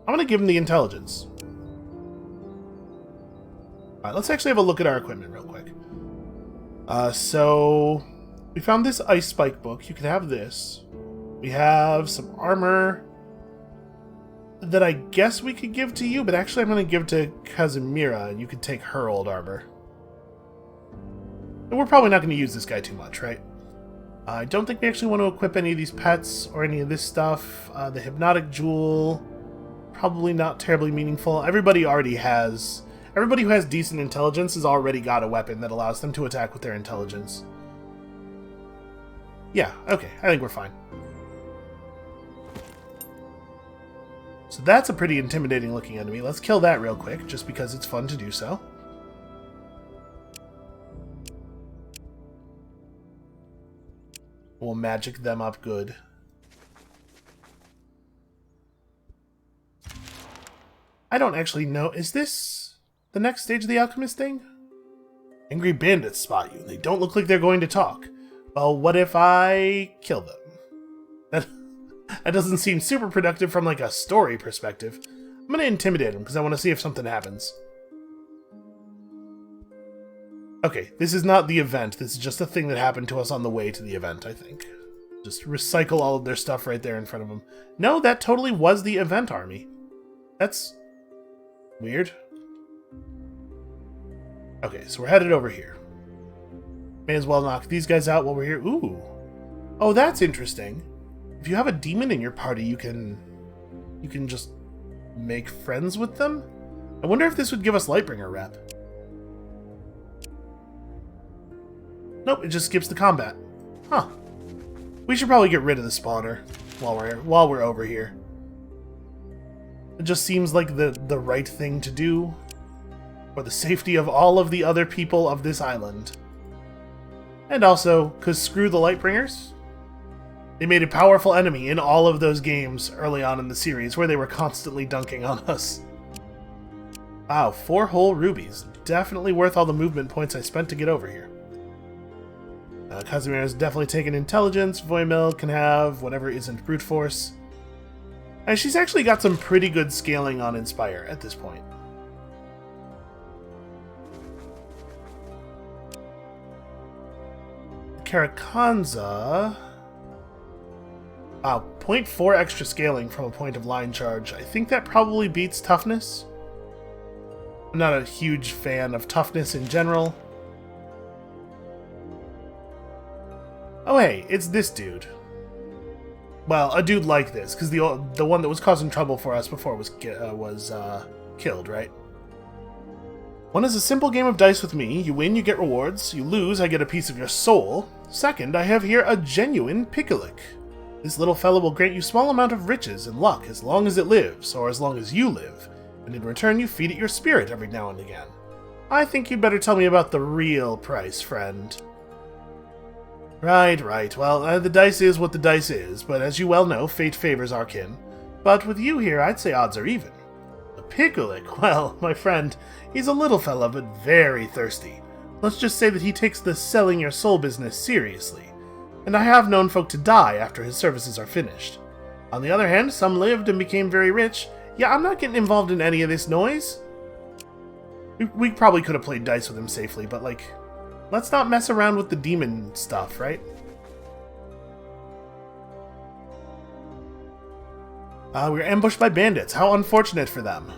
I'm going to give him the intelligence. Alright, let's actually have a look at our equipment real quick. So, we found this Ice Spike book. You can have this. We have some armor that I guess we could give to you, but actually I'm going to give to Kazimira, and you can take her old armor. And we're probably not going to use this guy too much, right? I don't think we actually want to equip any of these pets or any of this stuff. The Hypnotic Jewel, probably not terribly meaningful. Everybody who has decent intelligence has already got a weapon that allows them to attack with their intelligence. Yeah, okay, I think we're fine. So that's a pretty intimidating looking enemy. Let's kill that real quick, just because it's fun to do so. We'll magic them up good. I don't actually know. Is this the next stage of the alchemist thing? Angry bandits spot you. They don't look like they're going to talk. Well, what if I kill them? That doesn't seem super productive from like a story perspective. I'm going to intimidate them because I want to see if something happens. Okay, this is not the event. This is just a thing that happened to us on the way to the event, I think. Just recycle all of their stuff right there in front of them. No, that totally was the event army. That's weird. Okay, so we're headed over here. May as well knock these guys out while we're here. Ooh. Oh, that's interesting. If you have a demon in your party, you can just make friends with them? I wonder if this would give us Lightbringer rep. Nope, it just skips the combat. Huh. We should probably get rid of the spawner while we're over here. It just seems like the right thing to do for the safety of all of the other people of this island. And also, because screw the Lightbringers. They made a powerful enemy in all of those games early on in the series where they were constantly dunking on us. Wow, 4 whole rubies. Definitely worth all the movement points I spent to get over here. Kazimira's definitely taken intelligence. Voimel can have whatever isn't brute force. And she's actually got some pretty good scaling on Inspire at this point. Karakanza... Wow, 0.4 extra scaling from a point of line charge. I think that probably beats toughness. I'm not a huge fan of toughness in general. Oh hey, it's this dude. Well, a dude like this, because the one that was causing trouble for us before was killed, right? One is a simple game of dice with me. You win, you get rewards. You lose, I get a piece of your soul. Second, I have here a genuine Pickalick. This little fellow will grant you small amount of riches and luck as long as it lives, or as long as you live, and in return you feed it your spirit every now and again. I think you'd better tell me about the real price, friend. Right. Well, the dice is what the dice is, but as you well know, fate favors our kin. But with you here, I'd say odds are even. The Pickalick, well, my friend, he's a little fella, but very thirsty. Let's just say that he takes the selling your soul business seriously. And I have known folk to die after his services are finished. On the other hand, some lived and became very rich. Yeah, I'm not getting involved in any of this noise. We probably could have played dice with him safely, but like, let's not mess around with the demon stuff, right? We were ambushed by bandits. How unfortunate for them.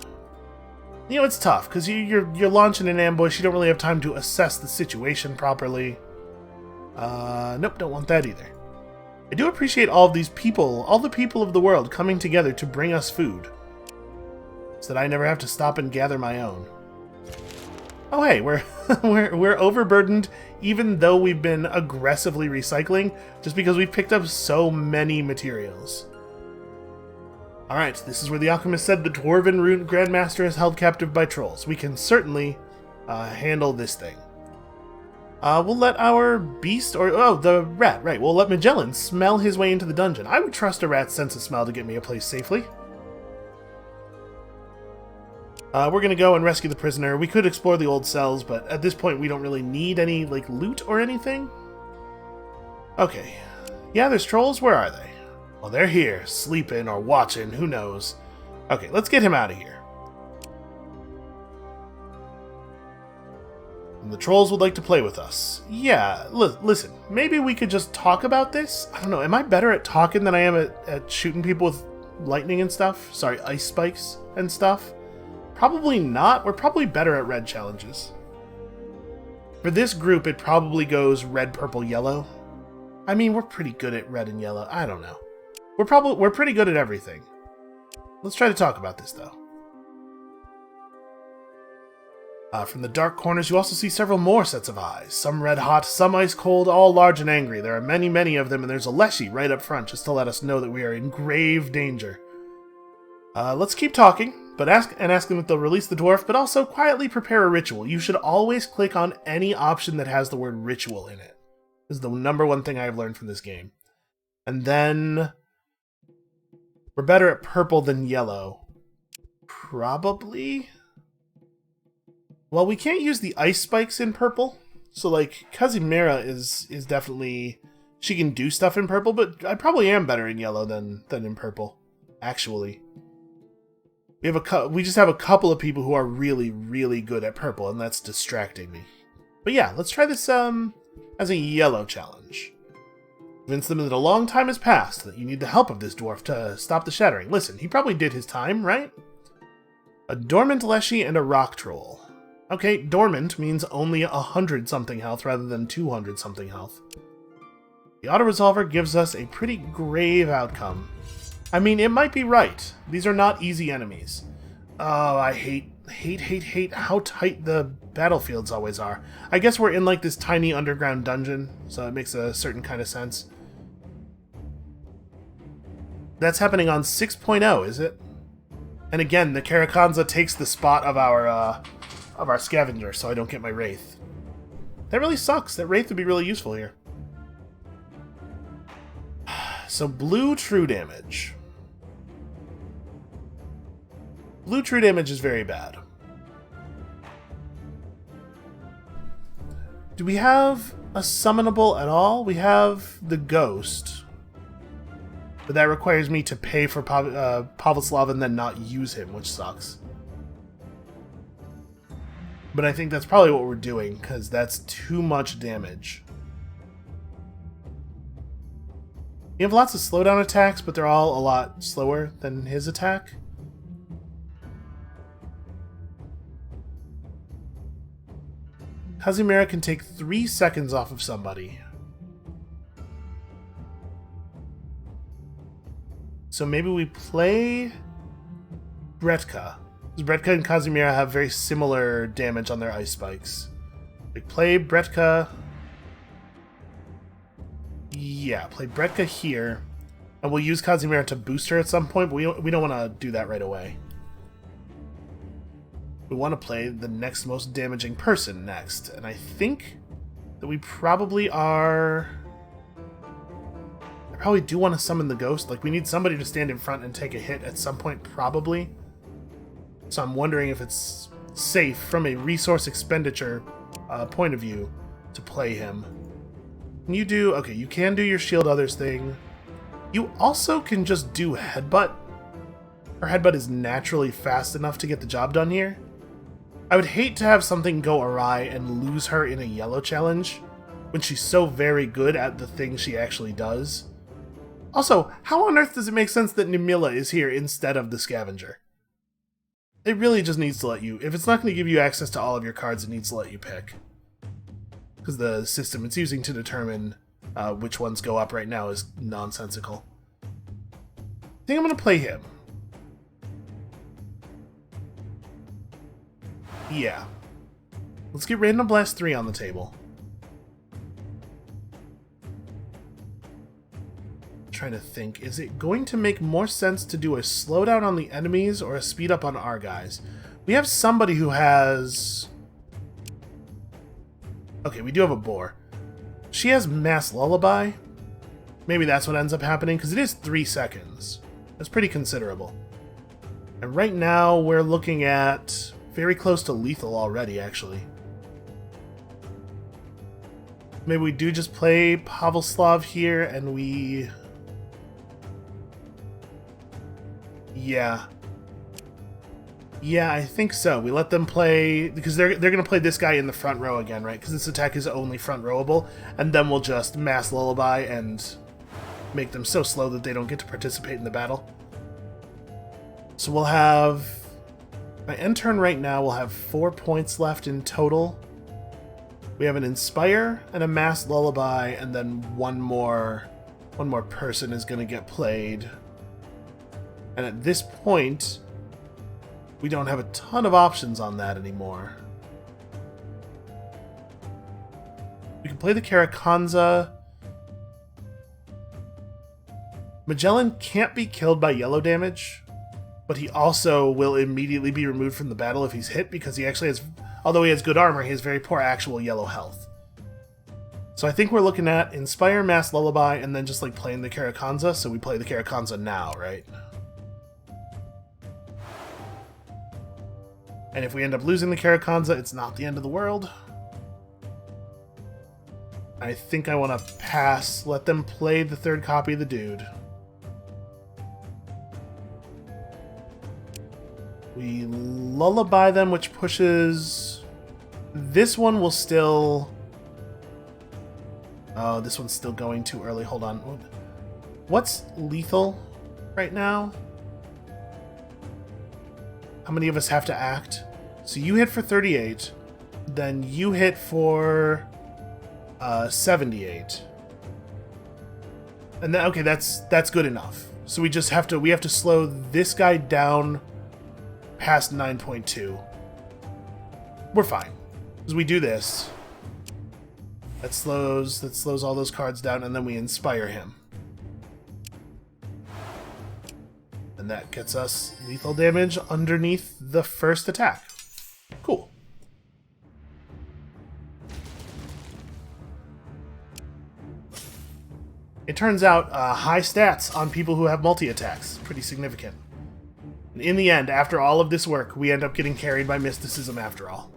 You know, it's tough, because you're launching an ambush, you don't really have time to assess the situation properly. Nope, don't want that either. I do appreciate all of these people, all the people of the world coming together to bring us food, so that I never have to stop and gather my own. Oh hey, we're we're overburdened, even though we've been aggressively recycling, just because we've picked up so many materials. Alright, this is where the alchemist said the Dwarven Rune Grandmaster is held captive by trolls. We can certainly handle this thing. We'll let our beast, or the rat, right, we'll let Magellan smell his way into the dungeon. I would trust a rat's sense of smell to get me a place safely. We're gonna go and rescue the prisoner. We could explore the old cells, but at this point we don't really need any, like, loot or anything. Okay. Yeah, there's trolls. Where are they? Well, they're here, sleeping or watching, who knows. Okay, let's get him out of here. And the trolls would like to play with us. Yeah, listen, maybe we could just talk about this? I don't know, am I better at talking than I am at shooting people with lightning and stuff? Sorry, ice spikes and stuff? Probably not. We're probably better at red challenges. For this group, it probably goes red, purple, yellow. I mean, we're pretty good at red and yellow. I don't know. We're pretty good at everything. Let's try to talk about this, though. From the dark corners, you also see several more sets of eyes. Some red hot, some ice cold, all large and angry. There are many, many of them, and there's a Leshy right up front, just to let us know that we are in grave danger. Let's keep talking. But ask them if they'll release the dwarf, but also quietly prepare a ritual. You should always click on any option that has the word ritual in it. This is the #1 thing I've learned from this game. And then we're better at purple than yellow. Probably? Well, we can't use the ice spikes in purple. So, like, Kazimira is definitely... She can do stuff in purple, but I probably am better in yellow than in purple. Actually. We just have a couple of people who are really, really good at purple, and that's distracting me. But yeah, let's try this as a yellow challenge. Convince them that a long time has passed, that you need the help of this dwarf to stop the Shattering. Listen, he probably did his time, right? A dormant Leshy and a rock troll. Okay, dormant means only 100-something health rather than 200-something health. The auto-resolver gives us a pretty grave outcome. I mean, it might be right. These are not easy enemies. Oh, I hate how tight the battlefields always are. I guess we're in, like, this tiny underground dungeon, so it makes a certain kind of sense. That's happening on 6.0, is it? And again, the Karakanza takes the spot of our scavenger, so I don't get my Wraith. That really sucks. That Wraith would be really useful here. So, blue true damage. Blue true damage is very bad. Do we have a summonable at all? We have the Ghost. But that requires me to pay for Pavelslav and then not use him, which sucks. But I think that's probably what we're doing, because that's too much damage. You have lots of slowdown attacks, but they're all a lot slower than his attack. Kazimira can take 3 seconds off of somebody. So maybe we play Bretka. Because Bretka and Kazimira have very similar damage on their ice spikes. We play Bretka. Yeah, play Bretka here. And we'll use Kazimira to boost her at some point, but we don't want to do that right away. We want to play the next most damaging person next. And I think that we probably are... I probably do want to summon the Ghost. Like, we need somebody to stand in front and take a hit at some point, probably. So I'm wondering if it's safe from a resource expenditure point of view to play him. Can you do... Okay, you can do your shield others thing. You also can just do Headbutt. Her Headbutt is naturally fast enough to get the job done here. I would hate to have something go awry and lose her in a yellow challenge, when she's so very good at the thing she actually does. Also, how on earth does it make sense that Nimila is here instead of the Scavenger? It really just needs to let you... If it's not going to give you access to all of your cards, it needs to let you pick. Because the system it's using to determine which ones go up right now is nonsensical. I think I'm going to play him. Yeah. Let's get Random Blast 3 on the table. Trying to think, is it going to make more sense to do a slowdown on the enemies or a speed up on our guys? We have somebody who has... Okay, we do have a boar. She has Mass Lullaby. Maybe that's what ends up happening, because it is 3 seconds. That's pretty considerable. And right now, we're looking at very close to lethal already, actually. Maybe we do just play Pavelslav here, and we... Yeah. Yeah, I think so. We let them play... Because they're going to play this guy in the front row again, right? Because this attack is only front rowable. And then we'll just Mass Lullaby and make them so slow that they don't get to participate in the battle. So we'll have... My end turn right now will have 4 points left in total. We have an Inspire and a Mass Lullaby, and then one more person is going to get played. And at this point, we don't have a ton of options on that anymore. We can play the Karakanza. Magellan can't be killed by yellow damage, but he also will immediately be removed from the battle if he's hit, because he actually has, although he has good armor, he has very poor actual yellow health. So I think we're looking at Inspire, Mass Lullaby, and then just like playing the Karakanza, so we play the Karakanza now, right? And if we end up losing the Karakanza, it's not the end of the world. I think I want to pass. Let them play the third copy of the dude. We lullaby them, which pushes... This one will still... Oh, this one's still going too early. Hold on. What's lethal right now? How many of us have to act? So you hit for 38, then you hit for 78. And then, okay, that's good enough. So we just have to slow this guy down past 9.2. We're fine. Because we do this. That slows all those cards down, and then we inspire him. And that gets us lethal damage underneath the first attack. Cool. It turns out high stats on people who have multi-attacks. Pretty significant. And in the end, after all of this work, we end up getting carried by mysticism after all.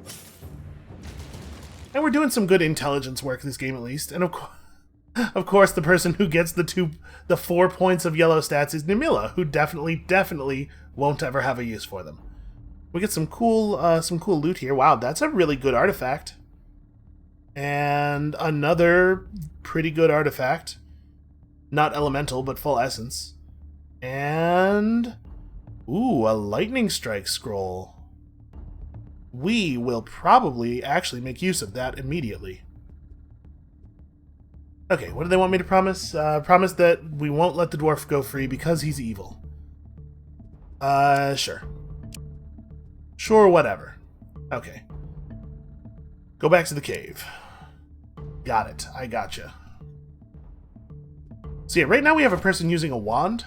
And we're doing some good intelligence work this game, at least. And of course, the person who gets the 4 points of yellow stats is Nimila, who definitely won't ever have a use for them. We get some cool loot here. Wow, that's a really good artifact. And another pretty good artifact. Not elemental, but full essence. And... Ooh, a lightning strike scroll. We will probably actually make use of that immediately. Okay, what do they want me to promise? Promise that we won't let the dwarf go free because he's evil. Sure. Sure, whatever. Okay. Go back to the cave. Got it. I gotcha. So yeah, right now we have a person using a wand.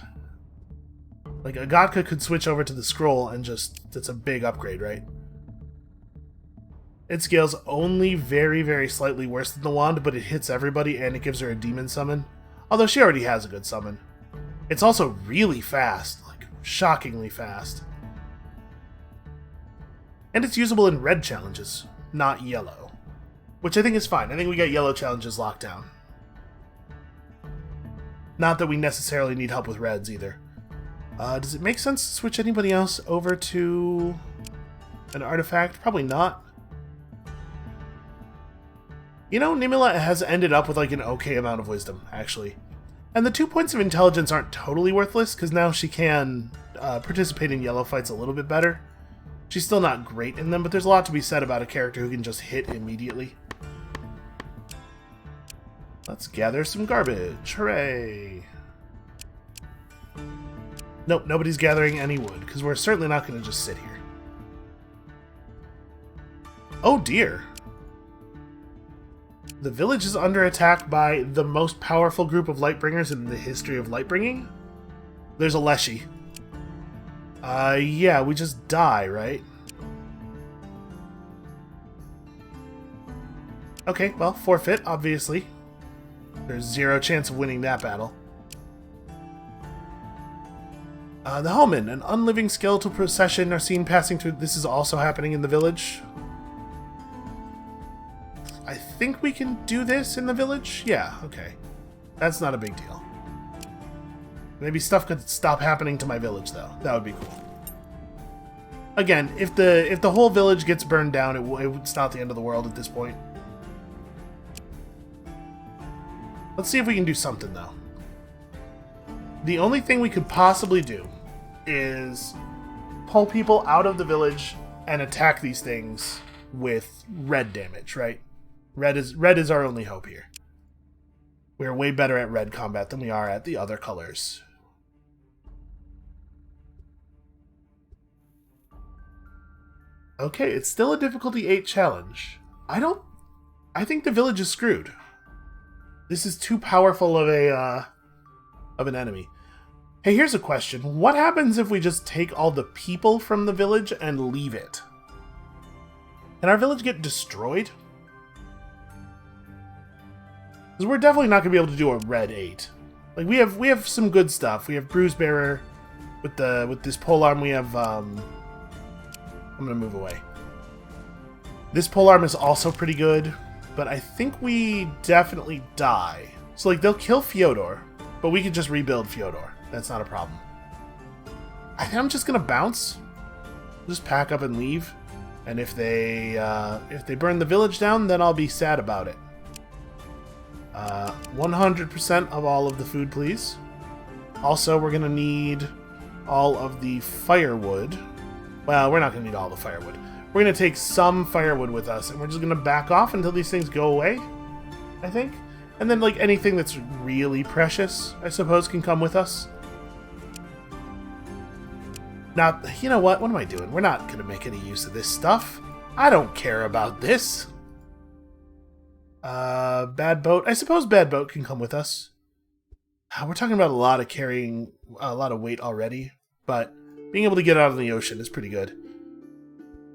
Like, Agatka could switch over to the scroll and just... That's a big upgrade, right? It scales only very slightly worse than the wand, but it hits everybody and it gives her a demon summon. Although she already has a good summon. It's also really fast, like shockingly fast. And it's usable in red challenges, not yellow. Which I think is fine. I think we got yellow challenges locked down. Not that we necessarily need help with reds either. Does it make sense to switch anybody else over to an artifact? Probably not. You know, Nimila has ended up with like an okay amount of wisdom, actually. And the 2 points of intelligence aren't totally worthless, because now she can participate in yellow fights a little bit better. She's still not great in them, but there's a lot to be said about a character who can just hit immediately. Let's gather some garbage. Hooray! Nope, nobody's gathering any wood, because we're certainly not going to just sit here. Oh dear! The village is under attack by the most powerful group of Lightbringers in the history of Lightbringing. There's a Leshy. Yeah, we just die, right? Okay, well, forfeit, obviously. There's zero chance of winning that battle. The Hellmen, an unliving skeletal procession are seen passing through. This is also happening in the village. I think we can do this in the village? Yeah, okay. That's not a big deal. Maybe stuff could stop happening to my village, though. That would be cool. Again, if the whole village gets burned down, it's not the end of the world at this point. Let's see if we can do something, though. The only thing we could possibly do is pull people out of the village and attack these things with red damage, right? Red is our only hope here. We're way better at red combat than we are at the other colors. Okay, it's still a difficulty 8 challenge. I think the village is screwed. This is too powerful of an enemy. Hey, here's a question. What happens if we just take all the people from the village and leave it? Can our village get destroyed? Because we're definitely not going to be able to do a red 8. Like, we have some good stuff. We have Bruisebearer with this polearm. We have I'm going to move away. This polearm is also pretty good, but I think we definitely die. So, like, they'll kill Fyodor, but we can just rebuild Fyodor. That's not a problem. I think I'm just going to bounce. Just pack up and leave. And if they burn the village down, then I'll be sad about it. 100% of all of the food, please. Also, we're going to need all of the firewood. Well, we're not going to need all the firewood. We're going to take some firewood with us, and we're just going to back off until these things go away, I think. And then, like, anything that's really precious, I suppose, can come with us. Not, you know what? What am I doing? We're not going to make any use of this stuff. I don't care about this. Bad boat. I suppose bad boat can come with us. We're talking about a lot of carrying a lot of weight already, but being able to get out of the ocean is pretty good.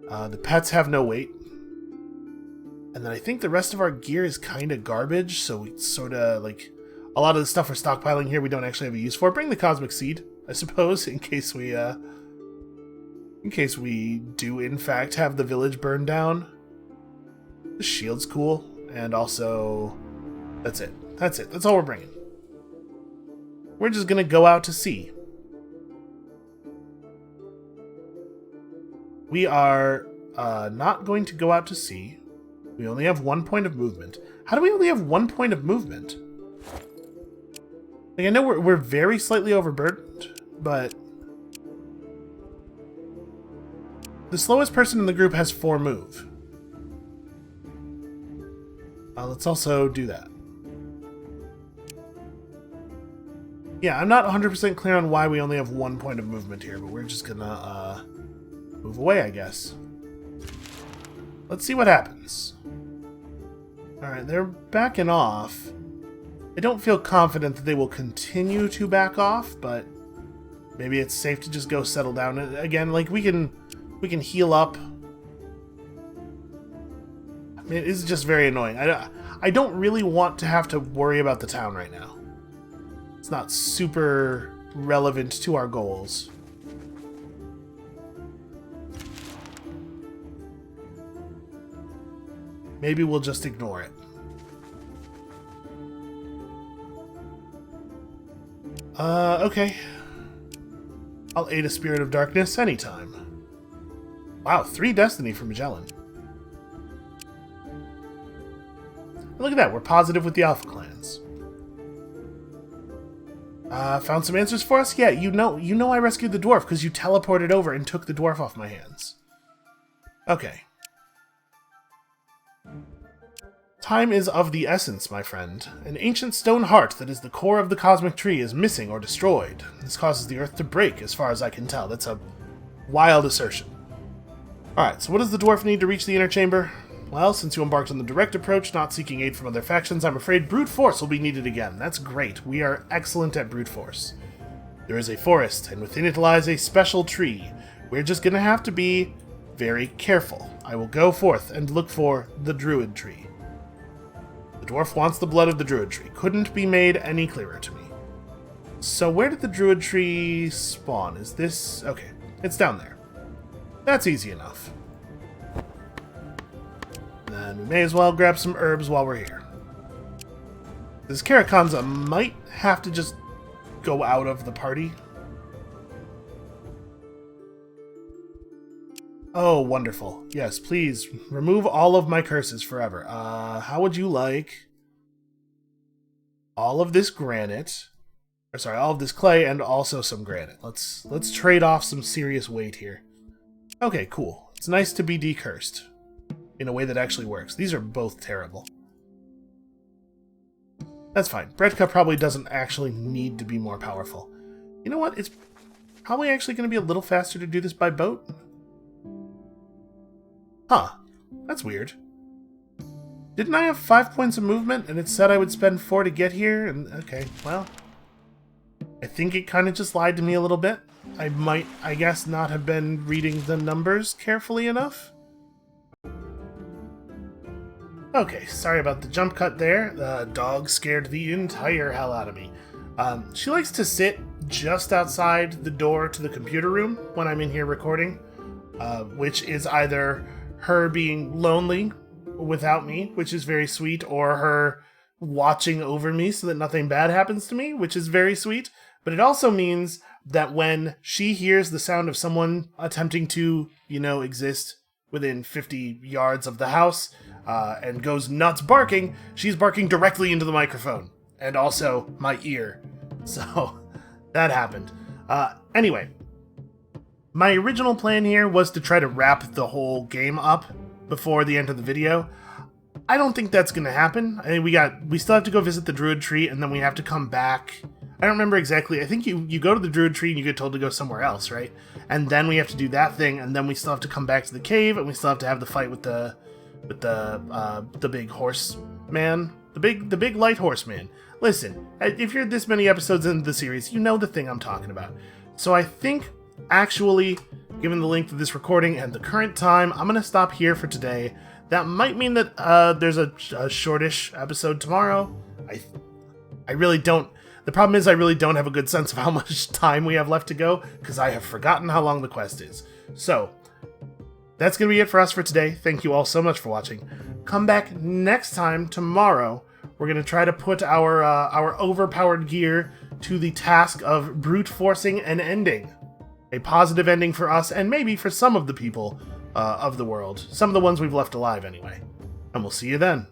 The pets have no weight. And then I think the rest of our gear is kind of garbage, so we sort of, like, a lot of the stuff we're stockpiling here we don't actually have a use for. Bring the Cosmic Seed, I suppose, in case we do, in fact, have the village burned down. The shield's cool, and also, that's it. That's it. That's all we're bringing. We're just gonna go out to sea. We are not going to go out to sea. We only have 1 point of movement. How do we only have 1 point of movement? Like, I know we're very slightly overburdened, but the slowest person in the group has 4 move. Let's also do that. Yeah, I'm not 100% clear on why we only have 1 point of movement here, but we're just gonna move away, I guess. Let's see what happens. Alright, they're backing off. I don't feel confident that they will continue to back off, but maybe it's safe to just go settle down. Again, like, we can heal up. I mean, it is just very annoying. I don't really want to have to worry about the town right now. It's not super relevant to our goals. Maybe we'll just ignore it. Okay. I'll aid a Spirit of Darkness anytime. Wow, 3 Destiny for Magellan. Look at that, we're positive with the Alpha Clans. Found some answers for us? Yeah, you know I rescued the dwarf because you teleported over and took the dwarf off my hands. Okay. Time is of the essence, my friend. An ancient stone heart that is the core of the cosmic tree is missing or destroyed. This causes the earth to break, as far as I can tell. That's a wild assertion. Alright, so what does the dwarf need to reach the inner chamber? Well, since you embarked on the direct approach, not seeking aid from other factions, I'm afraid brute force will be needed again. That's great. We are excellent at brute force. There is a forest, and within it lies a special tree. We're just gonna have to be very careful. I will go forth and look for the druid tree. The dwarf wants the blood of the druid tree. Couldn't be made any clearer to me. So where did the druid tree spawn? Is this... okay, it's down there. That's easy enough. Then we may as well grab some herbs while we're here. This Karakanza might have to just go out of the party. Oh, wonderful. Yes, please, remove all of my curses forever. How would you like all of this granite, or sorry, all of this clay and also some granite? Let's trade off some serious weight here. Okay, cool. It's nice to be decursed in a way that actually works. These are both terrible. That's fine. Bredka probably doesn't actually need to be more powerful. You know what? It's probably actually going to be a little faster to do this by boat. Huh. That's weird. Didn't I have 5 points of movement and it said I would spend 4 to get here? And okay, well, I think it kind of just lied to me a little bit. I might, I guess, not have been reading the numbers carefully enough. Okay, sorry about the jump cut there. The dog scared the entire hell out of me. She likes to sit just outside the door to the computer room when I'm in here recording, which is either her being lonely without me, which is very sweet, or her watching over me so that nothing bad happens to me, which is very sweet. But it also means that when she hears the sound of someone attempting to, you know, exist within 50 yards of the house, and goes nuts barking, she's barking directly into the microphone, and also my ear. So, that happened. Anyway, my original plan here was to try to wrap the whole game up before the end of the video. I don't think that's going to happen. I mean, we still have to go visit the druid tree, and then we have to come back. I don't remember exactly. I think you go to the druid tree and you get told to go somewhere else, right? And then we have to do that thing, and then we still have to come back to the cave, and we still have to have the fight with the big horse man, the big light horse man. Listen, if you're this many episodes into the series, you know the thing I'm talking about. So I think, actually, given the length of this recording and the current time, I'm gonna stop here for today. That might mean that there's a shortish episode tomorrow. I really don't. The problem is I really don't have a good sense of how much time we have left to go, because I have forgotten how long the quest is. So, that's going to be it for us for today. Thank you all so much for watching. Come back next time, tomorrow. We're going to try to put our overpowered gear to the task of brute forcing an ending. A positive ending for us, and maybe for some of the people of the world. Some of the ones we've left alive, anyway. And we'll see you then.